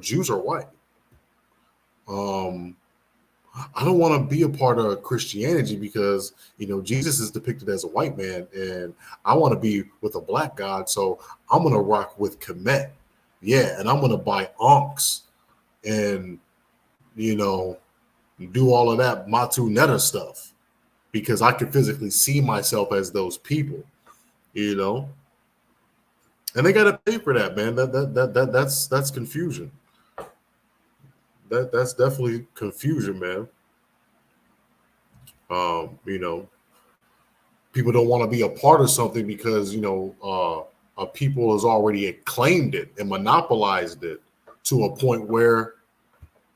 [SPEAKER 1] Jews are white. I don't want to be a part of Christianity because, Jesus is depicted as a white man and I want to be with a black God. So I'm going to rock with Kemet. Yeah. And I'm going to buy onks and, do all of that Matu Netta stuff because I can physically see myself as those people, and they got to pay for that, man. That's confusion. That's definitely confusion, man. People don't want to be a part of something because a people has already claimed it and monopolized it to a point where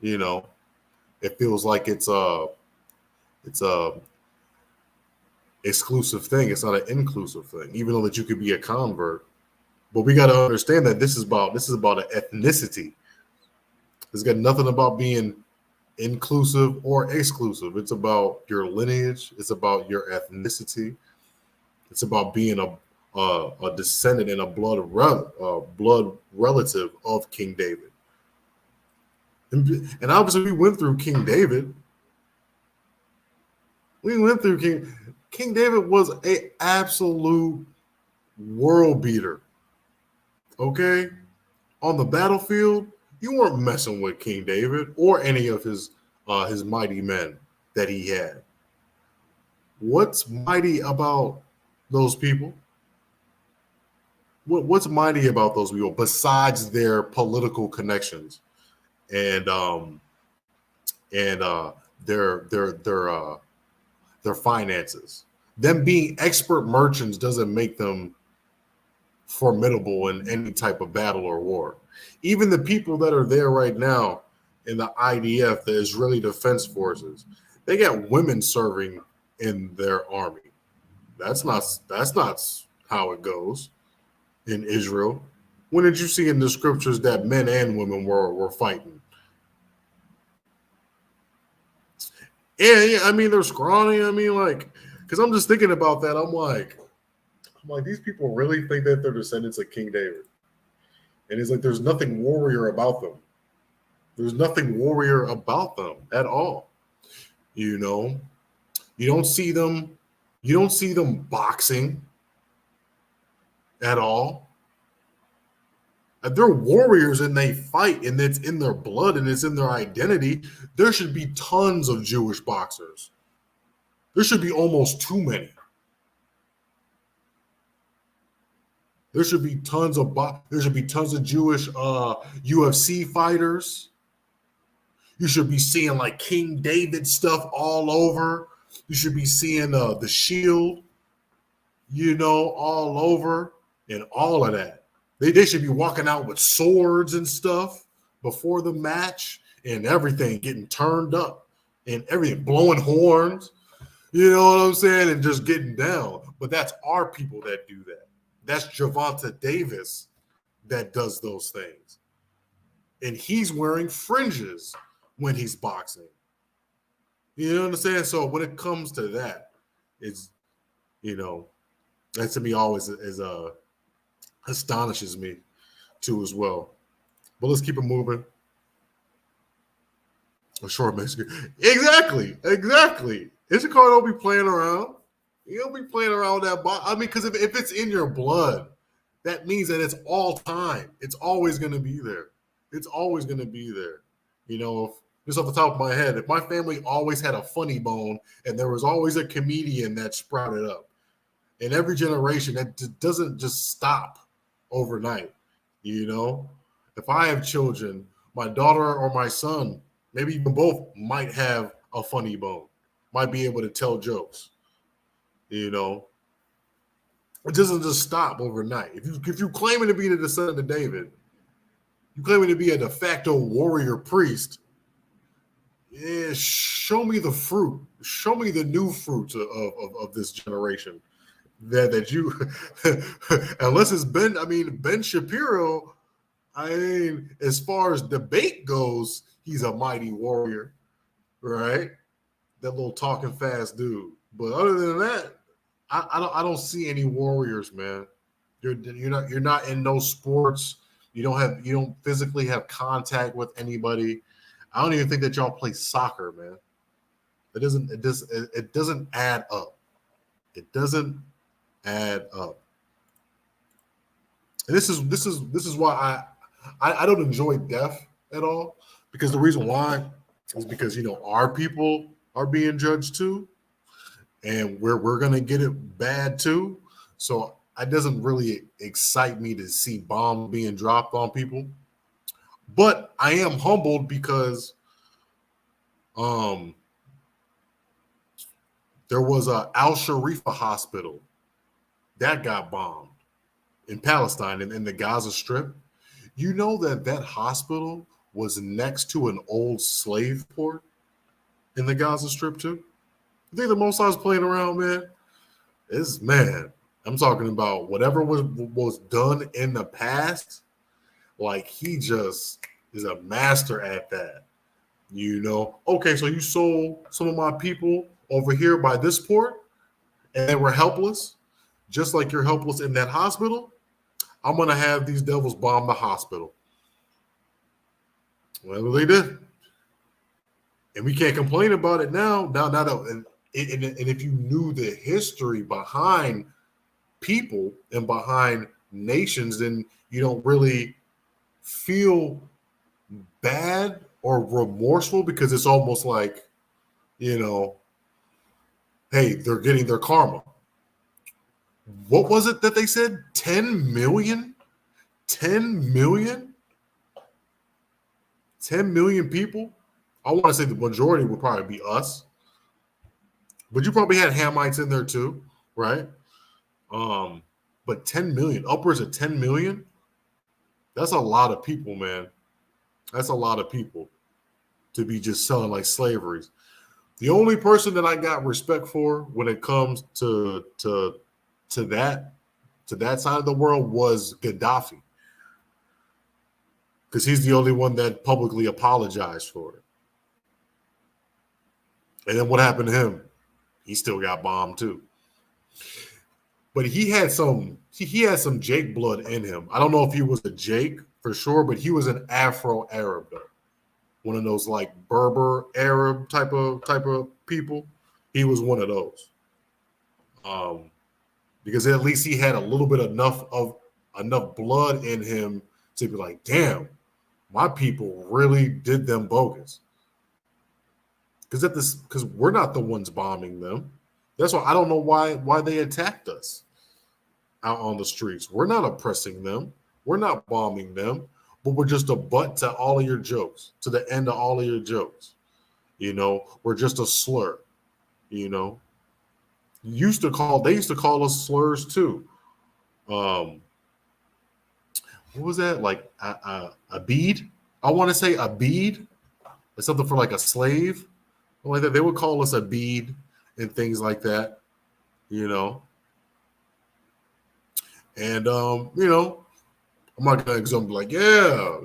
[SPEAKER 1] it feels like it's a exclusive thing. It's not an inclusive thing, even though that you could be a convert. But we got to understand that this is about an ethnicity. It's got nothing about being inclusive or exclusive. It's about your lineage. It's about your ethnicity. It's about being a descendant and a blood relative of King David. And obviously, we went through King David. We went through King David was an absolute world beater. Okay, on the battlefield, you weren't messing with King David or any of his mighty men that he had. What's mighty about those people? What's mighty about those people besides their political connections and their finances? Them being expert merchants doesn't make them formidable in any type of battle or war. Even the people that are there right now in the IDF, the Israeli Defense Forces, they got women serving in their army. That's not how it goes in Israel. When did you see in the scriptures that men and women were fighting? Yeah, I mean they're scrawny. I mean, because I'm just thinking about that. I'm like, these people really think that they're descendants of King David. And it's like, there's nothing warrior about them. There's nothing warrior about them at all. You don't see them boxing at all. They're warriors and they fight and it's in their blood and it's in their identity. There should be tons of Jewish boxers. There should be almost too many. There should be tons of Jewish UFC fighters. You should be seeing like King David stuff all over. You should be seeing the shield, all over and all of that. They should be walking out with swords and stuff before the match and everything getting turned up and everything, blowing horns. You know what I'm saying? And just getting down. But that's our people that do that. That's Gervonta Davis that does those things. And he's wearing fringes when he's boxing. You know what I'm saying? So when it comes to that, it's, that to me always astonishes me too as well. But let's keep it moving. A short message. Exactly. Issachar don't be playing around. You don't be playing around with that ball. I mean, because if it's in your blood, that means that it's all time. It's always going to be there. It's always going to be there. Just off the top of my head, if my family always had a funny bone and there was always a comedian that sprouted up, in every generation, that doesn't just stop overnight. If I have children, my daughter or my son, maybe even both, might have a funny bone, might be able to tell jokes. It doesn't just stop overnight. If you claiming to be the descendant of David, you claiming to be a de facto warrior priest, yeah, show me the fruit. Show me the new fruits of this generation. That you, unless it's Ben Shapiro, as far as debate goes, he's a mighty warrior, right? That little talking fast dude. But other than that, I don't see any warriors, man. You're not in no sports. You don't physically have contact with anybody. I don't even think that y'all play soccer, man. It doesn't add up. It doesn't add up. And this is why I don't enjoy death at all, because the reason why is because our people are being judged too, and we're gonna get it bad too. So it doesn't really excite me to see bombs being dropped on people. But I am humbled because there was a Al Sharifa hospital that got bombed in Palestine and in the Gaza Strip. You know that hospital was next to an old slave port in the Gaza Strip too? You think the Most High was playing around, man? Man, I'm talking about whatever was done in the past. Like, he just is a master at that. Okay, so you sold some of my people over here by this port, and they were helpless, just like you're helpless in that hospital. I'm gonna have these devils bomb the hospital. Well, they did, and we can't complain about it now. And if you knew the history behind people and behind nations, then you don't really feel bad or remorseful, because it's almost like, hey, they're getting their karma. What was it that they said? 10 million? 10 million? 10 million people? I want to say the majority would probably be us. But you probably had Hamites in there too, right? But 10 million, upwards of 10 million? That's a lot of people, man. That's a lot of people to be just selling like slaveries. The only person that I got respect for when it comes to that side of the world was Gaddafi, because he's the only one that publicly apologized for it. And then what happened to him? He still got bombed too. But he had some Jake blood in him. I don't know if he was a Jake for sure, but he was an Afro-Arab though. One of those like Berber Arab type of people. He was one of those. Because at least he had a little bit enough blood in him to be like, damn, my people really did them bogus. Because we're not the ones bombing them. That's why I don't know why they attacked us out on the streets. We're not oppressing them. We're not bombing them. But we're just a butt to all of your jokes, to the end of all of your jokes. We're just a slur. They used to call us slurs too. What was that? Like a bead? I want to say a bead. It's something for like a slave. Like that. They would call us a bead and things like that. And I'm not gonna be like, yeah,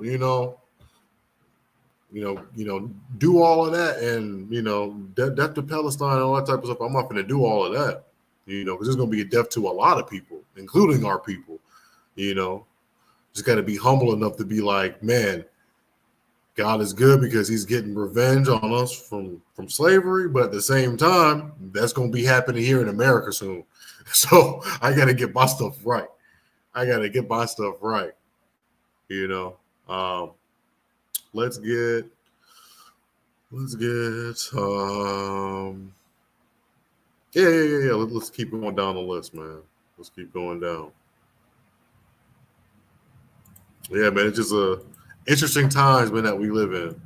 [SPEAKER 1] do all of that, and death to Palestine and all that type of stuff. I'm not gonna do all of that, because there's gonna be a death to a lot of people, including our people. Just got to be humble enough to be like, man, God is good because He's getting revenge on us from slavery, but at the same time, that's gonna be happening here in America soon. So I got to get my stuff right. Let's get yeah. Let's keep going down the list, man. Let's keep going down. Yeah, man, it's just interesting times, man, that we live in.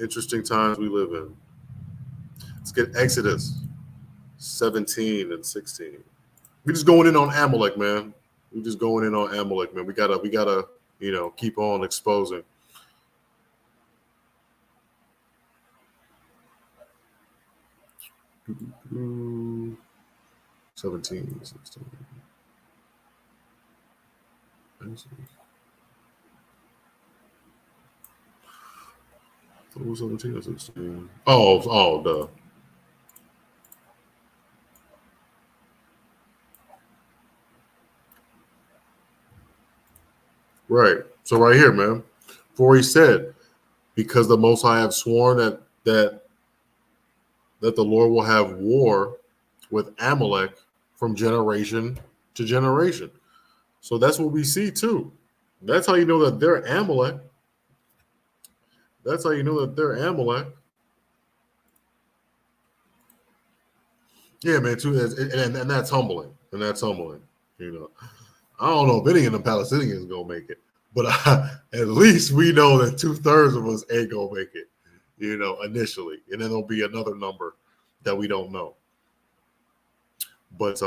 [SPEAKER 1] Interesting times we live in. Let's get Exodus 17 and 16. We're just going in on Amalek, man. We gotta keep on exposing. Ooh, 17, 16. What was 17 or 16? Oh, duh. Right. So right here, man. For He said, because the Most High have sworn that that the Lord will have war with Amalek from generation to generation. So that's what we see too. That's how you know that they're Amalek. That's how you know that they're Amalek. Yeah, man, too, and that's humbling. And that's humbling. You know, I don't know if any of the Palestinians gonna make it, but at least we know that 2/3 of us ain't gonna make it. You know, initially, and then there'll be another number that we don't know. But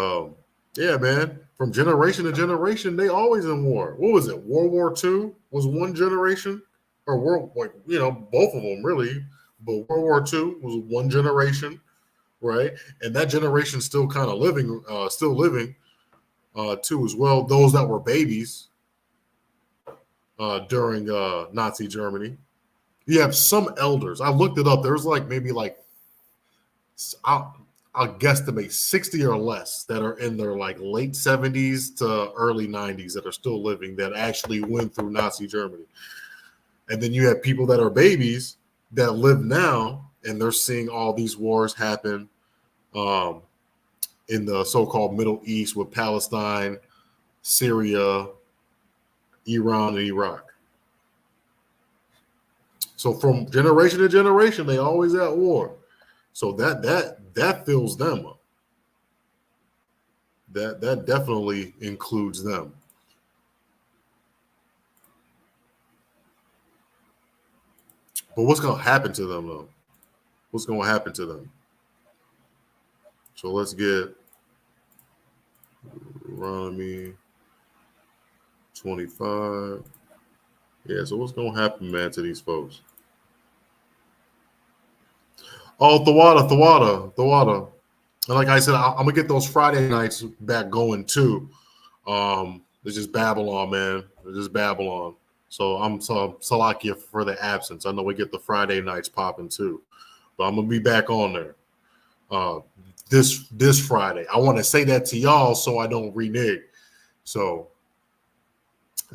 [SPEAKER 1] yeah, man, from generation to generation, they always in war. What was it? World War II was one generation, or both of them really. But World War II was one generation, right? And that generation still kind of living, too as well. Those that were babies during Nazi Germany. You have some elders. I looked it up. There's maybe I'll guesstimate 60 or less that are in their late 70s to early 90s that are still living that actually went through Nazi Germany. And then you have people that are babies that live now, and they're seeing all these wars happen in the so-called Middle East with Palestine, Syria, Iran, and Iraq. So from generation to generation, they always at war. So that fills them up. That definitely includes them. But what's going to happen to them, though? What's going to happen to them? So let's get Deuteronomy 25. Yeah, so what's going to happen, man, to these folks? Oh, Thawada. And like I said, I'm going to get those Friday nights back going, too. It's just Babylon, man. It's just Babylon. So I'm Salakia for the absence. I know we get the Friday nights popping, too. But I'm going to be back on there this Friday. I want to say that to y'all so I don't renege. So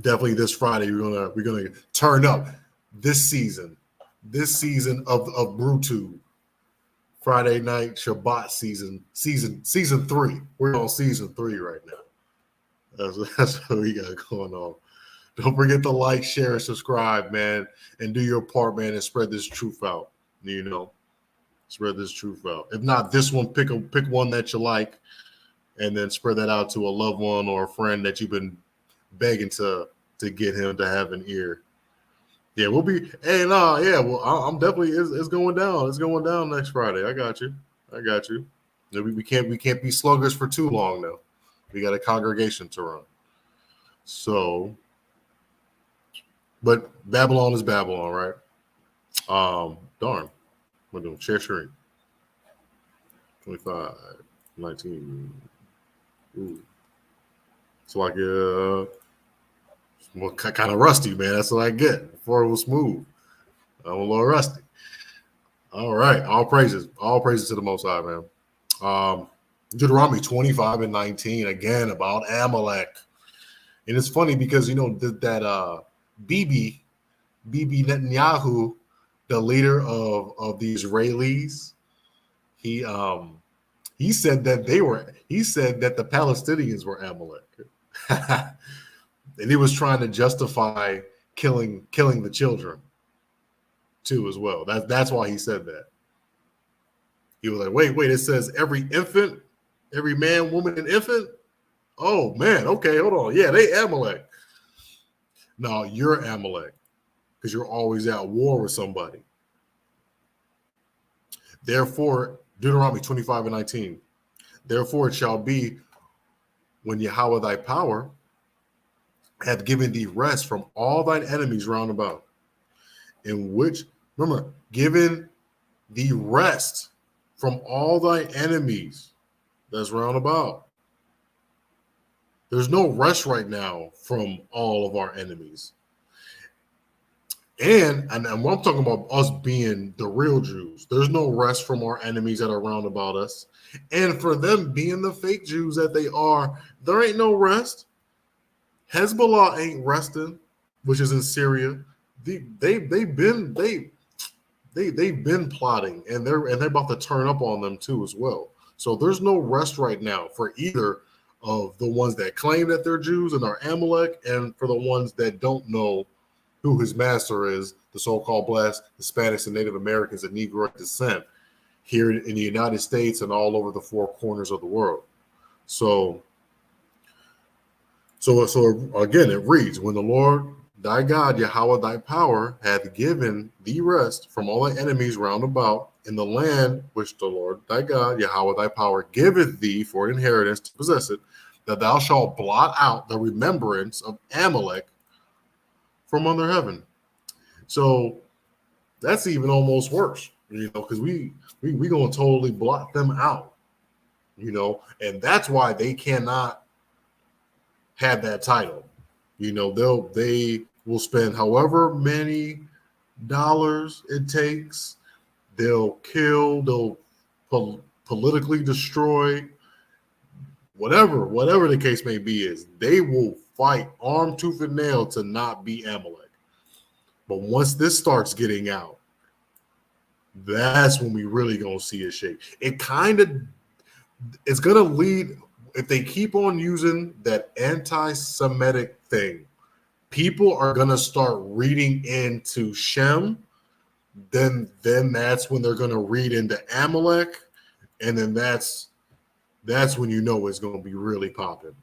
[SPEAKER 1] definitely this Friday we're gonna turn up this season of Brutu. Friday night Shabbat season 3. We're on season 3 right now. That's what we got going on. Don't forget to like, share, and subscribe, man, and do your part, man, and spread this truth out. You know, spread this truth out. If not this one, pick one that you like, and then spread that out to a loved one or a friend that you've been begging to get him to have an ear. Yeah, we'll be. Hey, no, yeah. Well, I'm definitely. It's going down. It's going down next Friday. I got you. We can't be sluggers for too long now. We got a congregation to run. So, but Babylon is Babylon, right? Darn. We're doing share screen. 25, 19. Ooh. So kind of rusty, man. That's what I get. Before it was smooth, I'm a little rusty. All right, all praises to the Most High, man. Deuteronomy 25 and 19 again about Amalek, and it's funny because that Bibi Netanyahu, the leader of the Israelis, he said that the Palestinians were Amalek. And he was trying to justify killing the children too as well. That's why he said that. He was like, wait, it says every infant, every man, woman, and infant. Oh man, okay, hold on. Yeah, they Amalek. No, you're Amalek because you're always at war with somebody. Therefore, Deuteronomy 25 and 19. Therefore, it shall be when Yahweh thy power have given thee rest from all thine enemies round about, in which, remember, given thee rest from all thy enemies that's round about. There's no rest right now from all of our enemies. And what I'm talking about us being the real Jews. There's no rest from our enemies that are round about us. And for them being the fake Jews that they are, there ain't no rest. Hezbollah ain't resting, which is in Syria. They've been they've been plotting, and they're about to turn up on them too as well. So there's no rest right now for either of the ones that claim that they're Jews and are Amalek, and for the ones that don't know who his master is, the so-called Black, Hispanics, and Native Americans of Negro descent here in the United States and all over the four corners of the world. So again, it reads, when the Lord thy God, Yahweh thy power, hath given thee rest from all thy enemies round about in the land which the Lord thy God, Yahweh thy power, giveth thee for an inheritance to possess it, that thou shalt blot out the remembrance of Amalek from under heaven. So that's even almost worse, because we gonna totally blot them out, and that's why they cannot have that title. They will spend however many dollars it takes. They'll kill, they'll politically destroy, whatever the case may be, is they will fight arm, tooth, and nail to not be Amalek. But once this starts getting out, that's when we really gonna see it shake. It's gonna lead, if they keep on using that anti-Semitic thing, people are gonna start reading into Shem. Then that's when they're gonna read into Amalek, and then that's when it's gonna be really popping.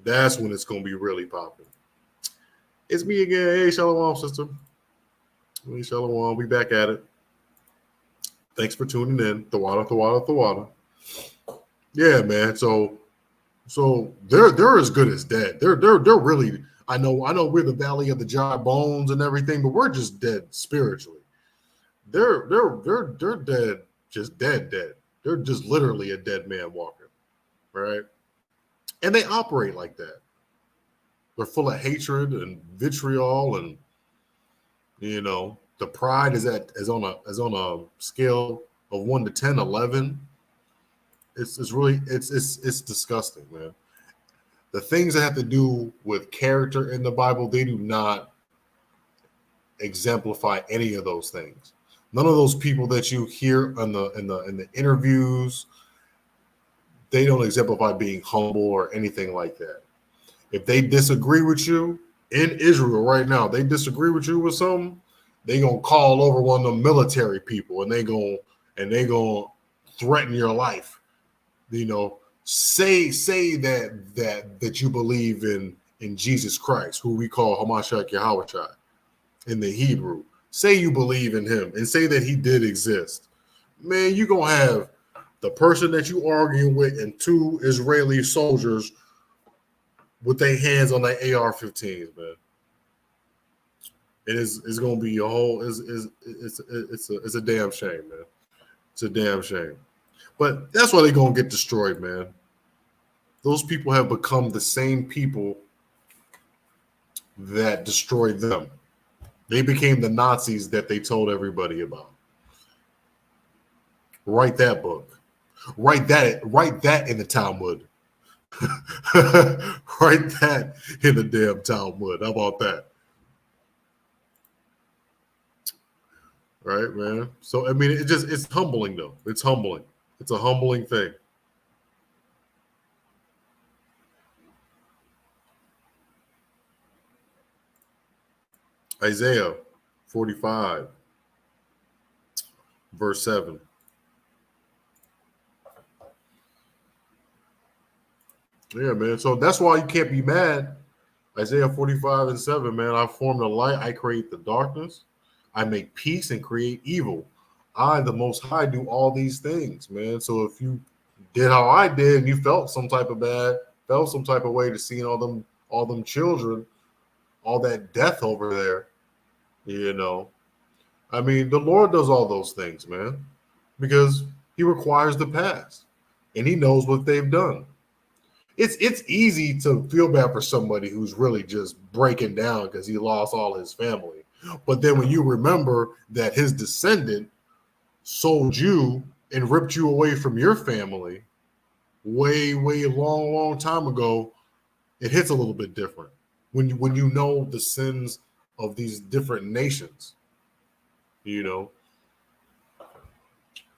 [SPEAKER 1] That's when it's gonna be really popping. It's me again. Hey, Shalawam, sister. Hey, Shalawam. We back at it. Thanks for tuning in. The water. Yeah, man. So they're as good as dead. They're really. I know we're the valley of the dry bones and everything, but we're just dead spiritually. They're dead, just dead. They're just literally a dead man walking, right? And they operate like that. They're full of hatred and vitriol, and the pride is on a scale of 1 to 10, 11. It's disgusting, man. The things that have to do with character in the Bible, they do not exemplify any of those things. None of those people that you hear in the interviews, they don't exemplify being humble or anything like that. If they disagree with you in Israel right now, they disagree with you with something, they gonna call over one of the military people, and they gonna threaten your life. Say that you believe in Jesus Christ, who we call Hamashiach Yahushua in the Hebrew. Say you believe in him and say that he did exist. Man, you gonna have the person that you arguing with and 2 Israeli soldiers with their hands on their AR-15s, man. It's gonna be a whole. It's a damn shame, man. It's a damn shame. But that's why they're gonna get destroyed, man. Those people have become the same people that destroyed them. They became the Nazis that they told everybody about. Write that book. Write that in the Talmud. Write that in the damn Talmud. How about that? Right, man. So, I mean, it's humbling, though. It's humbling. It's a humbling thing. Isaiah 45, verse 7. Yeah, man. So that's why you can't be mad. Isaiah 45 and 7, man. I form the light. I create the darkness. I make peace and create evil. I, the Most High, do all these things, man. So if you did how I did and you felt some type of way to seeing all them children, all that death over there, I mean, the Lord does all those things, man, because he requires the past and he knows what they've done. It's easy to feel bad for somebody who's really just breaking down because he lost all his family. But then when you remember that his descendant sold you and ripped you away from your family way, long time ago, it hits a little bit different when you know the sins of these different nations,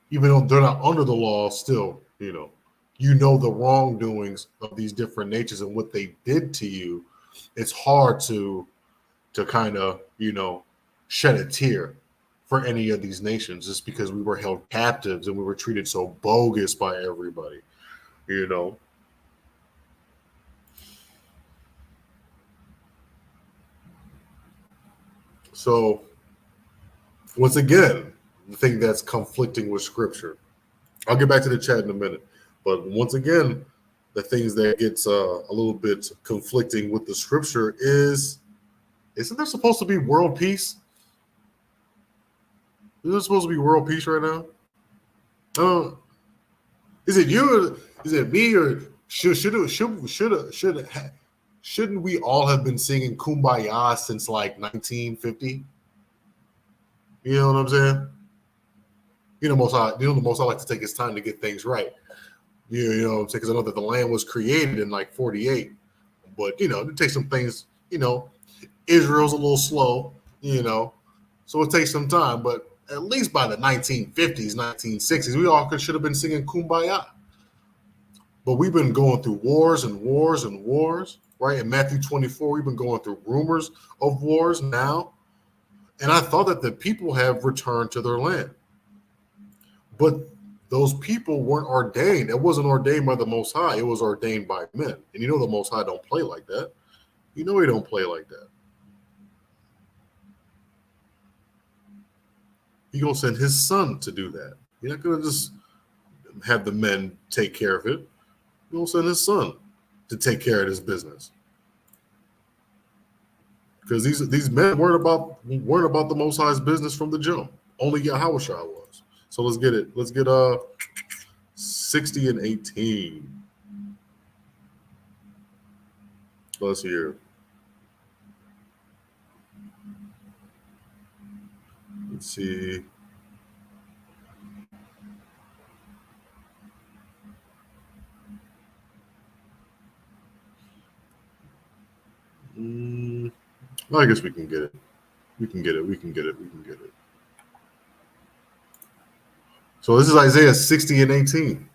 [SPEAKER 1] even though they're not under the law, still, you know the wrongdoings of these different natures and what they did to you. It's hard to kind of, shed a tear for any of these nations just because we were held captives and we were treated so bogus by everybody, So once again, the thing that's conflicting with scripture. I'll get back to the chat in a minute. But once again, the things that gets a little bit conflicting with the scripture isn't there supposed to be world peace? Is there supposed to be world peace right now? Is it you? Or is it me? Or shouldn't we all have been singing "Kumbaya" since like 1950? You know what I'm saying? The Most High like to take his time to get things right. You know what I'm saying? Because I know that the land was created in like 48, but it takes some things. Israel's a little slow. So it takes some time. But at least by the 1950s, 1960s, we all should have been singing "Kumbaya." But we've been going through wars and wars and wars, right? In Matthew 24, we've been going through rumors of wars now. And I thought that the people have returned to their land. But those people weren't ordained. It wasn't ordained by the Most High. It was ordained by men. And the Most High don't play like that. He don't play like that. He's going to send his son to do that. He's not going to just have the men take care of it. He's going to send his son to take care of this business. Because these men weren't about the Most High's business from the jump. Only Yahweh was. So let's get it. Let's get 60 and 18. Let's hear. Let's see. I guess we can get it. We can get it. So this is Isaiah 60 and 18.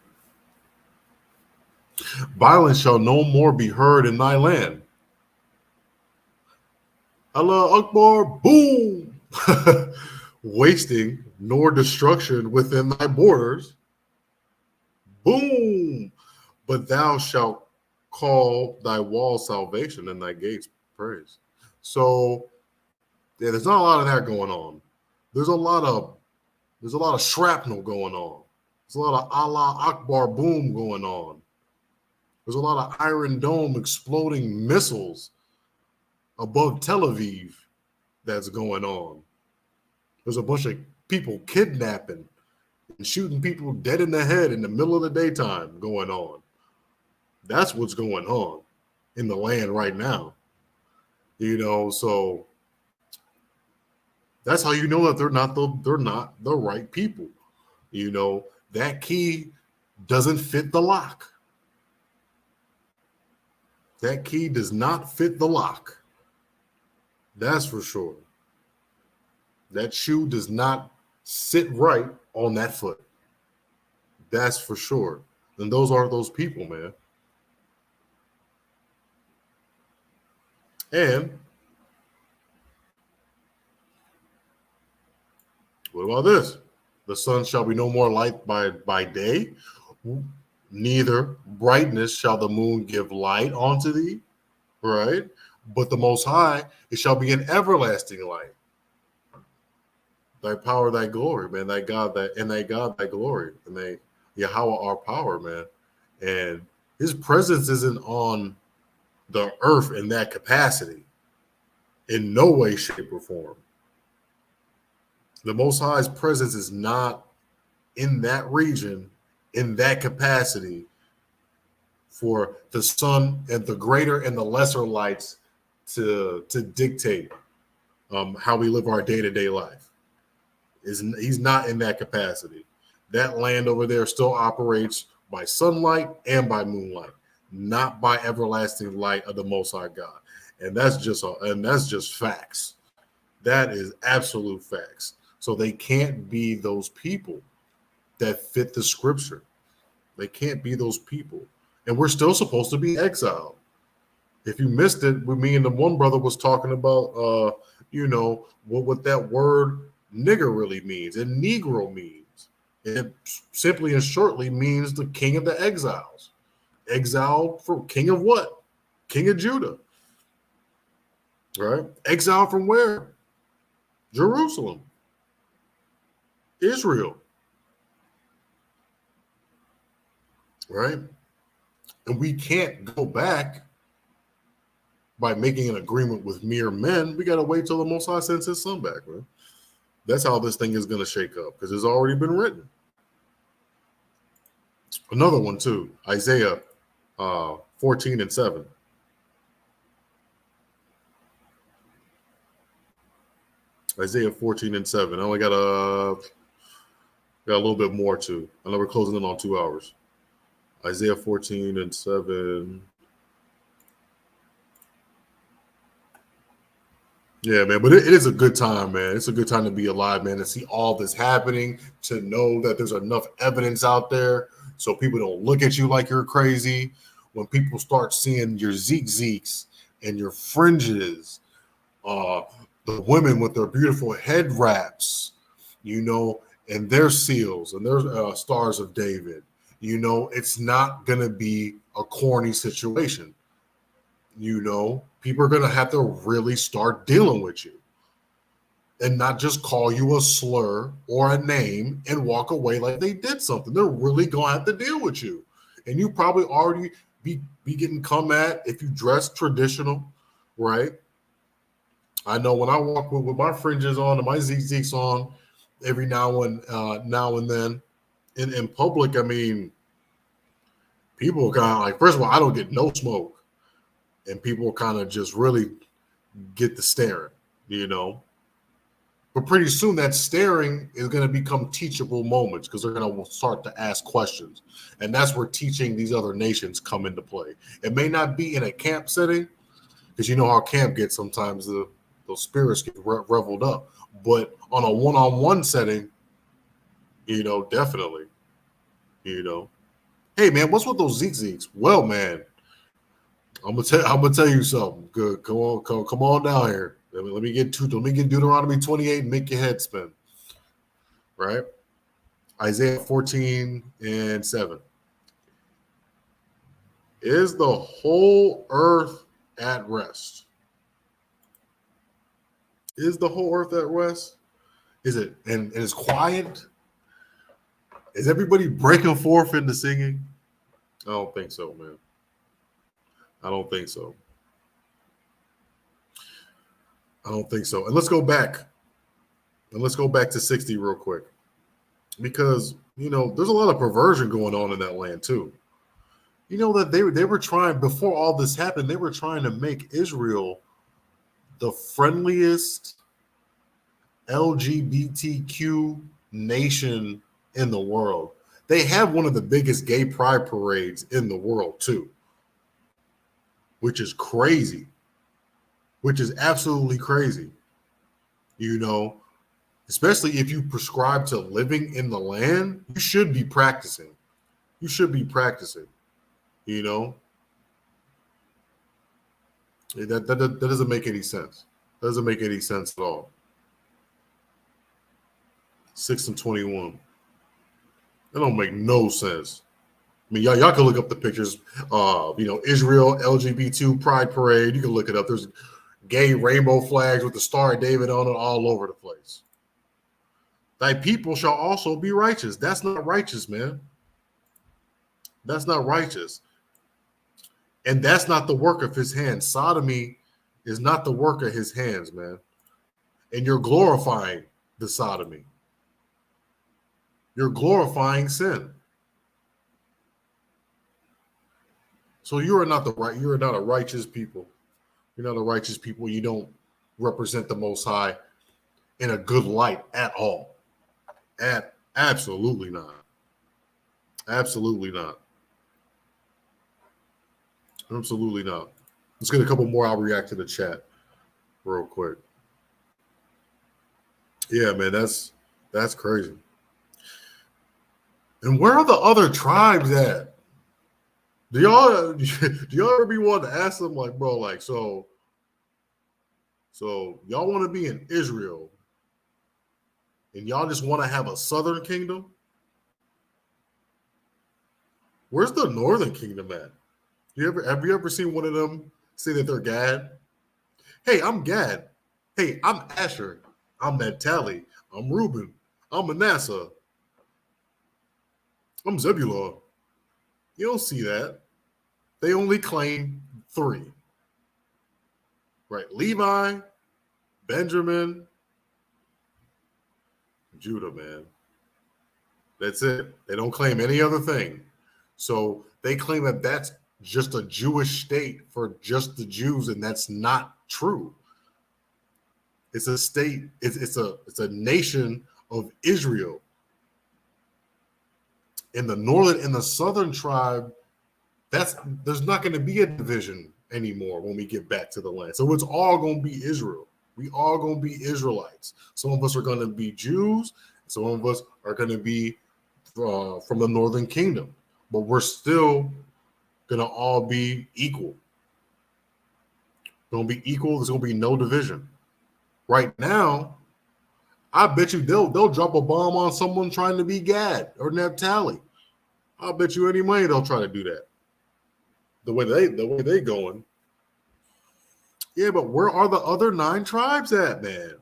[SPEAKER 1] Violence shall no more be heard in thy land. Allah Akbar, boom! Wasting nor destruction within thy borders. Boom! But thou shalt call thy wall salvation and thy gates praise. So there's not a lot of that going on. There's a lot of shrapnel going on. There's a lot of Allah Akbar boom going on. There's a lot of Iron Dome exploding missiles above Tel Aviv that's going on. There's a bunch of people kidnapping and shooting people dead in the head in the middle of the daytime going on. That's what's going on in the land right now. So that's how you know that they're not the right people. That key doesn't fit the lock. That key does not fit the lock. That's for sure. That shoe does not sit right on that foot. That's for sure. And those are those people, man. And what about this? The sun shall be no more light by day, neither brightness shall the moon give light unto thee, right? But the Most High, it shall be an everlasting light. Thy power, thy glory, man. Thy God, thy glory. And they Yahweh, our power, man. And his presence isn't on the earth in that capacity. In no way, shape, or form. The Most High's presence is not in that region, in that capacity, for the sun and the greater and the lesser lights to dictate how we live our day-to-day life. He's not in that capacity. That land over there still operates by sunlight and by moonlight, not by everlasting light of the Most High God. And that's just facts. That is absolute facts. So they can't be those people that fit the scripture. They can't be those people. And we're still supposed to be exiled. If you missed it, me and the one brother was talking about, what that word nigger really means and Negro means. It simply and shortly means the king of the exiles. Exiled for king of what? King of Judah. Right? Exiled from where? Jerusalem. Israel. Right? And we can't go back by making an agreement with mere men. We got to wait till the Most High sends his son back, man. That's how this thing is going to shake up, because it's already been written. Another one, too. Isaiah 14:7. Isaiah 14:7. I only got a little bit more, too. I know we're closing in on 2 hours. Isaiah 14:7. Yeah, man, but it is a good time, man. It's a good time to be alive, man, to see all this happening, to know that there's enough evidence out there so people don't look at you like you're crazy. When people start seeing your zeeks and your fringes, the women with their beautiful head wraps, and their seals and their stars of David, it's not going to be a corny situation. People are going to have to really start dealing with you and not just call you a slur or a name and walk away like they did something. They're really going to have to deal with you. And you probably already be getting come at if you dress traditional, right? I know when I walk with my fringes on and my zeeks on every now and then in public, I mean, people kind of like, first of all, I don't get no smoke. And people kind of just really get the staring, But pretty soon that staring is going to become teachable moments, because they're going to start to ask questions. And that's where teaching these other nations come into play. It may not be in a camp setting, because you know how camp gets sometimes, those spirits get reveled up. But on a one-on-one setting, definitely, Hey, man, what's with those zeeks? Well, man, I'm gonna tell you something. Good, come on down here. Let me get Deuteronomy 28 and make your head spin. Right? Isaiah 14:7. Is the whole earth at rest? Is the whole earth at rest? Is it and it's quiet? Is everybody breaking forth into singing? I don't think so, man. I don't think so. And let's go back. To 60 real quick. Because, there's a lot of perversion going on in that land too. That they were trying, before all this happened, they were trying to make Israel the friendliest LGBTQ nation in the world. They have one of the biggest gay pride parades in the world too, which is crazy, which is absolutely crazy, especially if you prescribe to living in the land. You should be practicing. That doesn't make any sense. Doesn't make any sense at all. 6:21. That don't make no sense. I mean, y'all can look up the pictures. Israel LGBT Pride Parade. You can look it up. There's gay rainbow flags with the Star of David on it all over the place. Thy people shall also be righteous. That's not righteous, man. That's not righteous. And that's not the work of his hands. Sodomy is not the work of his hands, man. And you're glorifying the sodomy. You're glorifying sin. So you're not a righteous people. You're not a righteous people. You don't represent the Most High in a good light at all. Absolutely not. Absolutely not. Absolutely not. Let's get a couple more. I'll react to the chat real quick. Yeah, man, that's crazy. And where are the other tribes at? Do y'all ever be wanting to ask them, like, bro, like, so y'all want to be in Israel and y'all just want to have a southern kingdom? Where's the northern kingdom at? Have you ever seen one of them say that they're Gad? Hey, I'm Gad. Hey, I'm Asher. I'm Naphtali. I'm Reuben. I'm Manasseh. I'm Zebulon. You don't see that. They only claim 3. Right? Levi, Benjamin, Judah, man. That's it. They don't claim any other thing. So they claim that that's just a Jewish state for just the Jews, and that's not true. It's a state. It's a nation of Israel. In the northern and the southern tribe, there's not going to be a division anymore when we get back to the land. So it's all going to be Israel. We all going to be Israelites. Some of us are going to be Jews. Some of us are going to be from the northern kingdom. But we're still going to all be equal. Going to be equal. There's going to be no division. Right now, I bet you they'll drop a bomb on someone trying to be Gad or Naphtali. I'll bet you any money they'll try to do that. The way they going. Yeah, but where are the other 9 tribes at, man?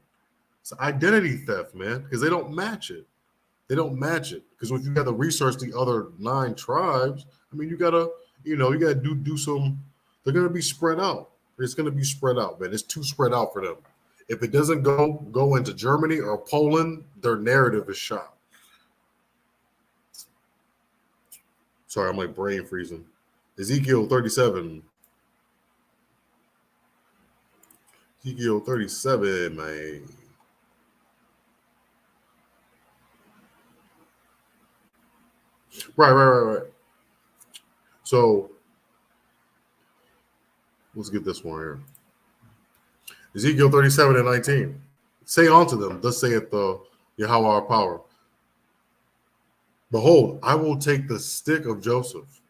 [SPEAKER 1] It's identity theft, man, because they don't match it. They don't match it. Because if you got to research the other 9 tribes, I mean, you gotta do some. They're gonna be spread out. It's gonna be spread out, man. It's too spread out for them. If it doesn't go into Germany or Poland, their narrative is shot. Sorry, I'm like brain freezing. Ezekiel 37. Ezekiel 37, man. Right. So let's get this one here. Ezekiel 37 and 19. Say unto them, thus saith the Yahweh our power. Behold, I will take the stick of Joseph,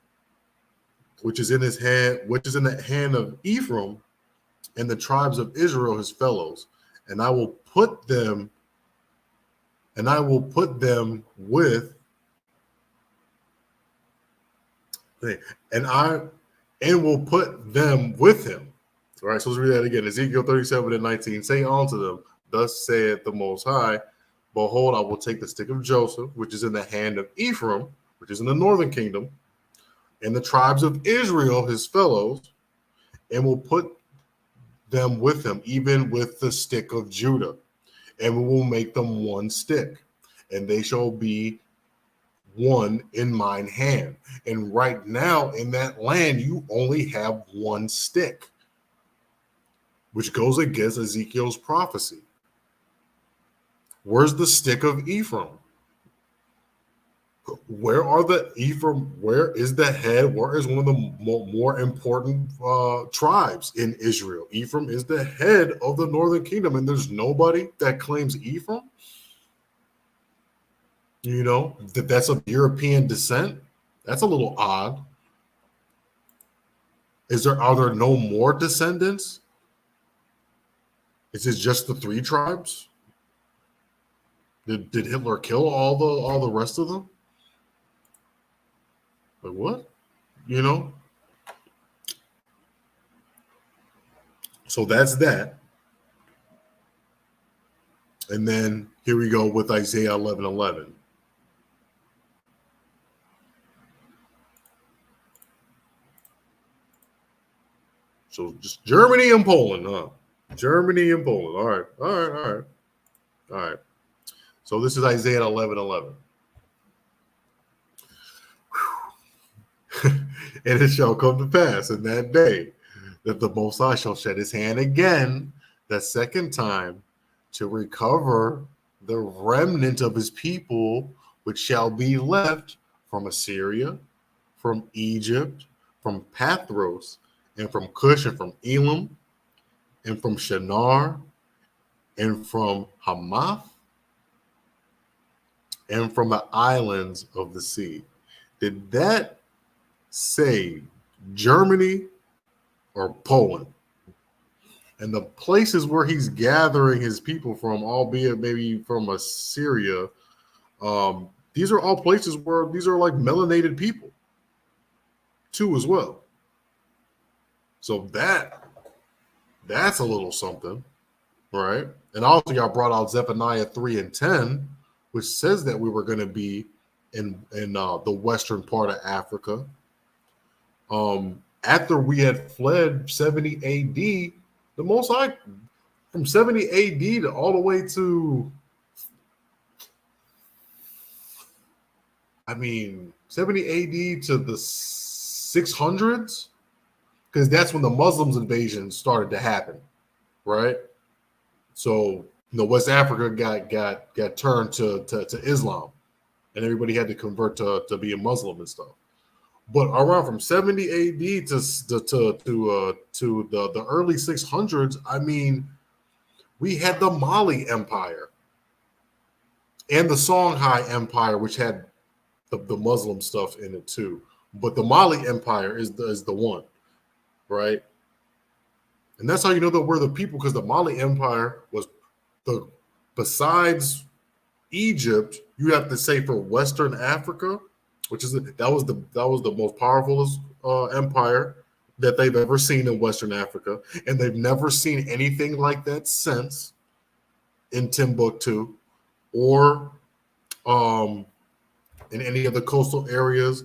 [SPEAKER 1] which is in his hand, which is in the hand of Ephraim, and the tribes of Israel, his fellows, and I will put them with, and will put them with him. All right, so let's read that again. Ezekiel 37 and 19. Say unto them, thus saith the Most High, behold, I will take the stick of Joseph, which is in the hand of Ephraim, which is in the northern kingdom, and the tribes of Israel, his fellows, and will put them with him, even with the stick of Judah, and we will make them one stick, and they shall be one in mine hand. And right now in that land, you only have one stick, which goes against Ezekiel's prophecy. Where's the stick of Ephraim? Where are the Ephraim? Where is the head? Where is one of the more important tribes in Israel? Ephraim is the head of the northern kingdom, and there's nobody that claims Ephraim. You know, that's of European descent. That's a little odd. Are there no more descendants? Is it just the 3 tribes? Did Hitler kill all the rest of them? Like what? You know? So that's that. And then here we go with Isaiah 11:11. So just Germany and Poland, huh? Germany and Poland. All right. So this is Isaiah 11:11. And it shall come to pass in that day that the Most High shall shed his hand again, the second time, to recover the remnant of his people, which shall be left from Assyria, from Egypt, from Pathros, and from Cush, and from Elam, and from Shinar, and from Hamath, and from the islands of the sea. Did that say Germany or Poland? And the places where he's gathering his people from, albeit maybe from Assyria, these are all places where these are like melanated people too as well. So that's a little something, right? And also y'all brought out Zephaniah 3 and 10, which says that we were going to be in the western part of Africa. After we had fled 70 AD, the Most High, from 70 AD to all the way to, 70 AD to the 600s, because that's when the Muslims invasion started to happen, right? So, West Africa got turned to Islam, and everybody had to convert to be a Muslim and stuff. But around from 70 AD to the early 600s, we had the Mali Empire and the Songhai Empire, which had the Muslim stuff in it too. But the Mali Empire is the one, right? And that's how you know that we're the people, because the Mali Empire was besides Egypt, you have to say for Western Africa, which is that was the most powerful empire that they've ever seen in Western Africa, and they've never seen anything like that since in Timbuktu or in any of the coastal areas.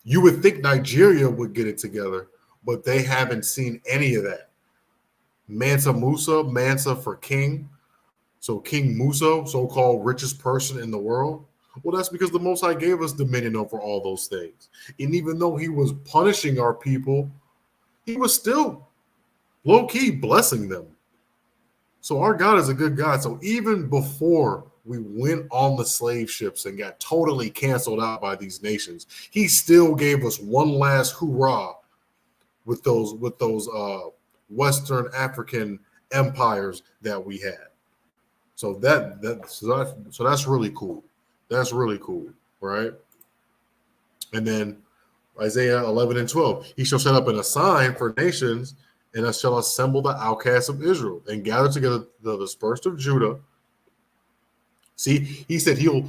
[SPEAKER 1] You would think Nigeria would get it together, but they haven't seen any of that. Mansa for king. So King Musa, so-called richest person in the world. Well, that's because the Most High gave us dominion over all those things. And even though he was punishing our people, he was still low-key blessing them. So our God is a good God. So even before we went on the slave ships and got totally canceled out by these nations, he still gave us one last hoorah with those Western African empires that we had. So that's really cool. That's really cool, right? And then Isaiah 11 and 12, he shall set up a sign for nations, and I shall assemble the outcasts of Israel and gather together the dispersed of Judah. See, he said he'll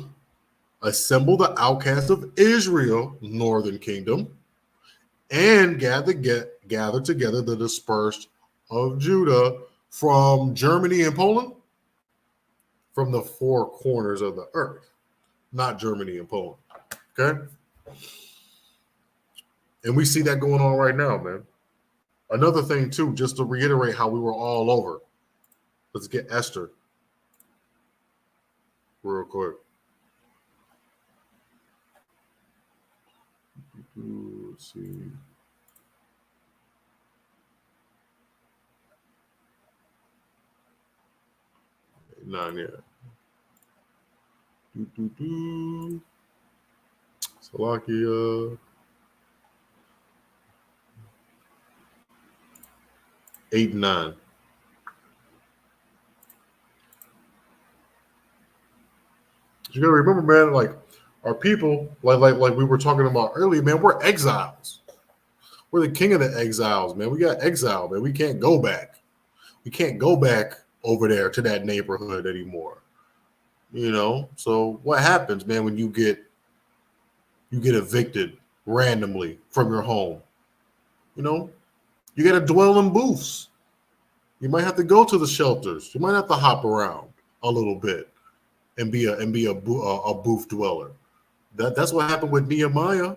[SPEAKER 1] assemble the outcasts of Israel, northern kingdom, and gather together the dispersed of Judah from Germany and Poland, from the four corners of the earth, not Germany and Poland. Okay? And we see that going on right now, man. Another thing, too, just to reiterate how we were all over. Let's get Esther real quick. Let's see. Nine yet. Slovakia. 8 and 9. You gotta remember, man, like our people, like we were talking about earlier, man, we're exiles. We're the king of the exiles, man. We got exiled, man. We can't go back. We can't go back over there to that neighborhood anymore. So what happens, man, when you get evicted randomly from your home? You got to dwell in booths. You might have to go to the shelters. You might have to hop around a little bit and be a booth dweller. That's what happened with Nehemiah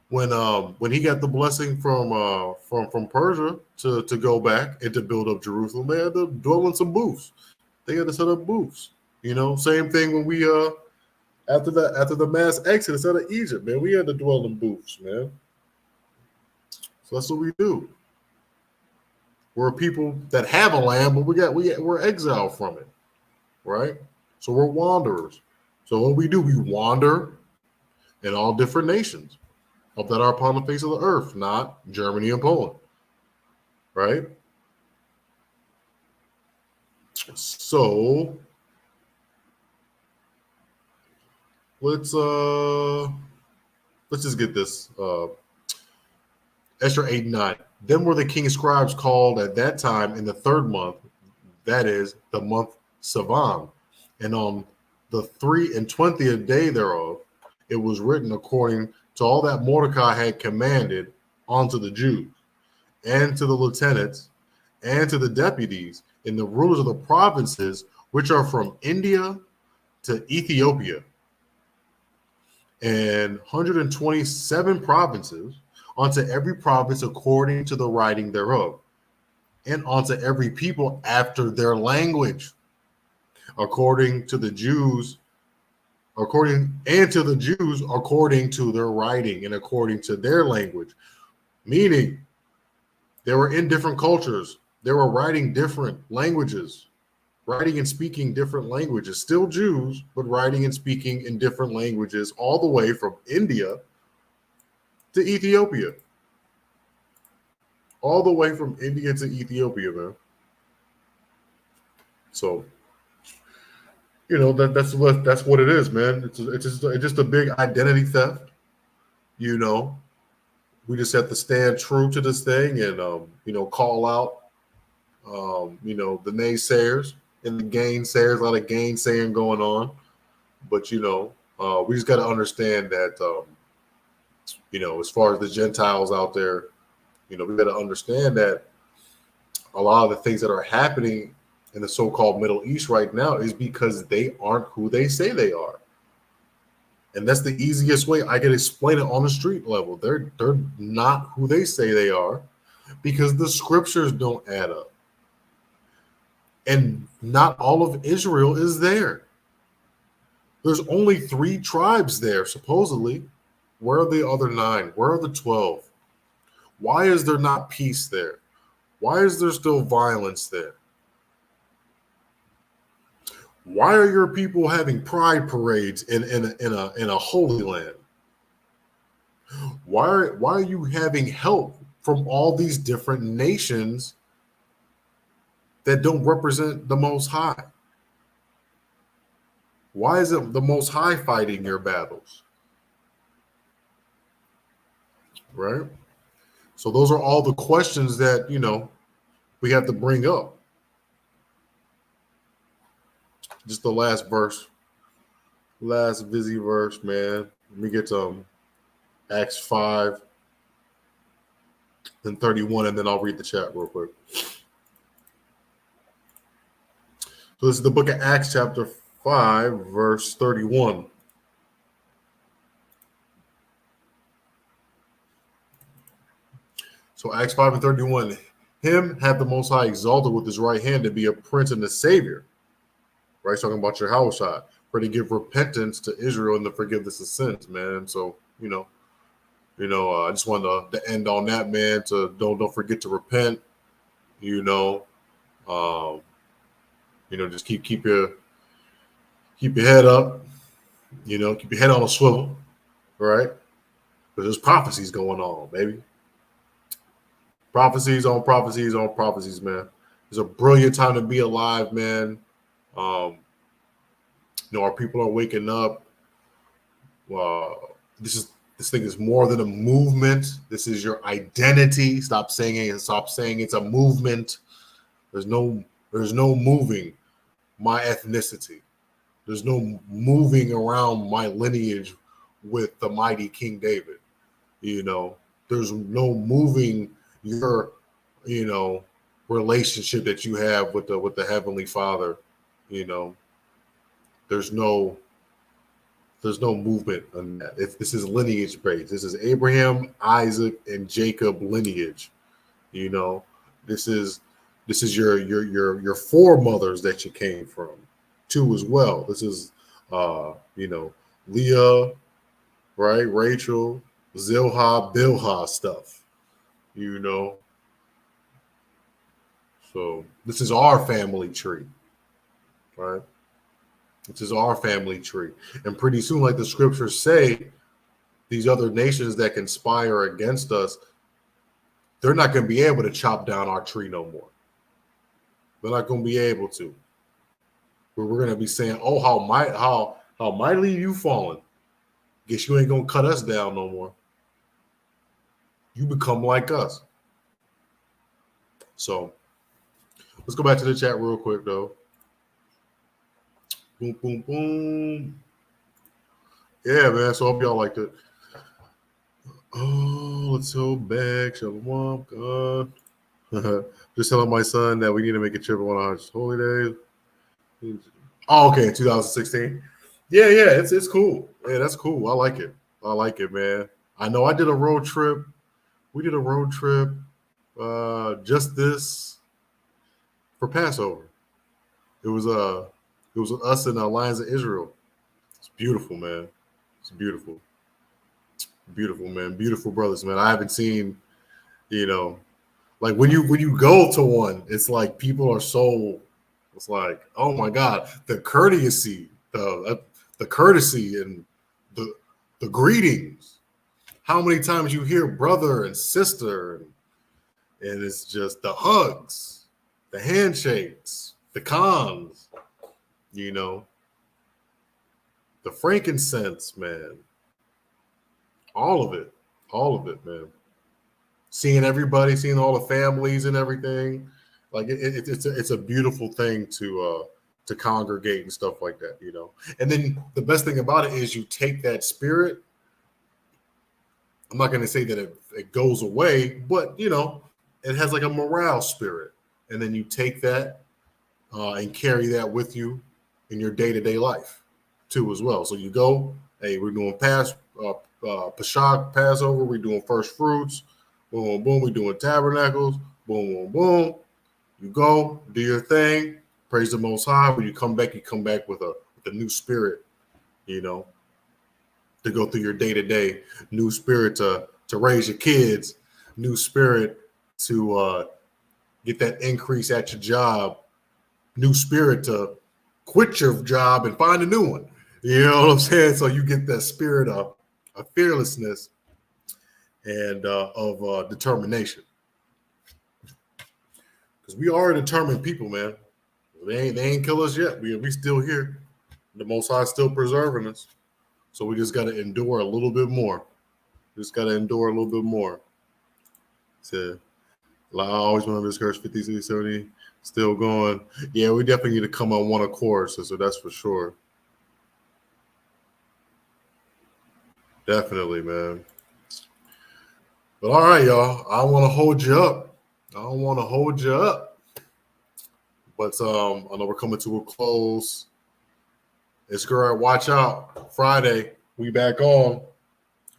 [SPEAKER 1] when he got the blessing from Persia to go back and to build up Jerusalem. They had to dwell in some booths. They had to set up booths. Same thing when we after the mass exodus out of Egypt, man, we had to dwell in booths, man. So that's what we do. We're people that have a land, but we're exiled from it, right? So we're wanderers. So what we do, we wander in all different nations that are upon the face of the earth, not Germany and Poland, right? So let's just get this. Esther 8:9. Then were the king's scribes called at that time in the third month, that is the month Savan, and on the 23rd day thereof, it was written according to all that Mordecai had commanded unto the Jews, and to the lieutenants, and to the deputies, and the rulers of the provinces which are from India to Ethiopia, and 127 provinces, unto every province according to the writing thereof, and unto every people after their language, according to the Jews, according to their writing and according to their language. Meaning, they were in different cultures. They were writing different languages, writing and speaking different languages. Still Jews, but writing and speaking in different languages, all the way from India to Ethiopia. All the way from India to Ethiopia, man. So, that's what it is, man. It's just a big identity theft. We just have to stand true to this thing and call out the naysayers and the gainsayers. A lot of gainsaying going on, but we just got to understand that as far as the Gentiles out there, we got to understand that a lot of the things that are happening in the so-called Middle East right now is because they aren't who they say they are. And that's the easiest way I can explain it on the street level. They're not who they say they are because the scriptures don't add up. And not all of Israel is there. There's only 3 tribes there, supposedly. Where are the other 9? Where are the 12? Why is there not peace there? Why is there still violence there? Why are your people having pride parades in a holy land? Why are you having help from all these different nations that don't represent the Most High? Why is it the Most High fighting your battles? Right? So those are all the questions that, we have to bring up. Just the last busy verse, man. Let me get to Acts 5 and 31, and then I'll read the chat real quick. So this is the book of Acts chapter 5, verse 31. So Acts 5 and 31, him hath the Most High exalted with his right hand to be a prince and a savior. Right, talking about your house shot, for to give repentance to Israel and the forgiveness of sins, man. So I just wanted to end on that, man. To don't forget to repent. Just keep your head up. Keep your head on a swivel, right? Because there's prophecies going on, baby. Prophecies on prophecies on prophecies, man. It's a brilliant time to be alive, man. Our people are waking up. This thing is more than a movement. This is your identity. Stop saying it's a movement. There's no moving my ethnicity. There's no moving around my lineage with the mighty King David. There's no moving your relationship that you have with the Heavenly Father. There's no movement on that. This is lineage based. This is Abraham, Isaac, and Jacob lineage. This is your foremothers that you came from, too, as well. This is Leah, right? Rachel, Zilha, Bilhah stuff. So this is our family tree, right? This is our family tree. And pretty soon, like the scriptures say, these other nations that conspire against us, they're not going to be able to chop down our tree no more. They're not going to be able to. But we're going to be saying, oh, how mightily you fallen. Guess you ain't gonna cut us down no more. You become like us. So let's go back to the chat real quick though. Boom, boom, boom. Yeah, man. So I hope y'all liked it. Oh, let's go back. Shalawam, God. Just telling my son that we need to make a trip on our holy days. Oh, okay, 2016. Yeah, it's cool. Yeah, that's cool. I like it. I like it, man. I know I did a road trip. We did a road trip just this for Passover. It was us and the Lions of Israel. It's beautiful, man. It's beautiful. Beautiful, man. Beautiful brothers, man. I haven't seen, like when you go to one, it's like people are so, it's like, oh my God, the courtesy, the courtesy and the greetings. How many times you hear brother and sister, and it's just the hugs, the handshakes, the cons, the frankincense, man. All of it, man. Seeing everybody, seeing all the families and everything, like it's a beautiful thing to congregate and stuff like that, And then the best thing about it is you take that spirit. I'm not going to say that it goes away, but it has like a morale spirit, and then you take that and carry that with you in your day-to-day life too as well. So you go, hey, we're doing Pesach, Passover, we're doing first fruits, boom, boom, boom, we're doing tabernacles, boom, boom, boom. You go, do your thing, praise the Most High. When you come back with a new spirit, to go through your day-to-day, new spirit to raise your kids, new spirit to get that increase at your job, new spirit to quit your job and find a new one. You know what I'm saying? So you get that spirit of fearlessness and of determination. Because we are determined people, man. They ain't kill us yet. We still here. The Most High is still preserving us. So we just got to endure a little bit more. Just got to endure a little bit more. So I always want to discourage 50, 60, 70, still going. Yeah, we definitely need to come on one accord, so that's for sure. Definitely, man. But all right, y'all. I don't want to hold you up. But I know we're coming to a close. It's great. Watch out. Friday, we back on.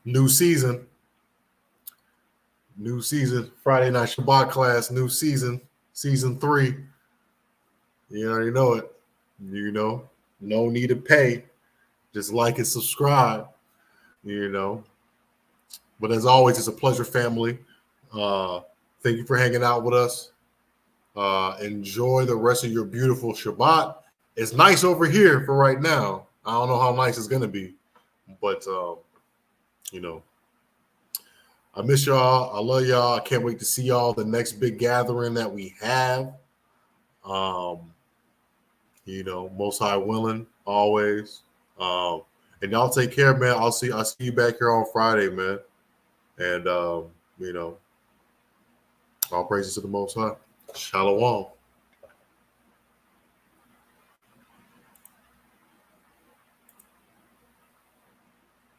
[SPEAKER 1] New season. Friday night Shabbat class. New season. Season 3. You already know it. No need to pay. Just like and subscribe. But as always, it's a pleasure, family. Thank you for hanging out with us. Enjoy the rest of your beautiful Shabbat. It's nice over here for right now. I don't know how nice it's gonna be, but I miss y'all. I love y'all. I can't wait to see y'all the next big gathering that we have. Most High willing, always. And y'all take care, man. I'll see you back here on Friday, man. And all praises to the Most High. Shalawam.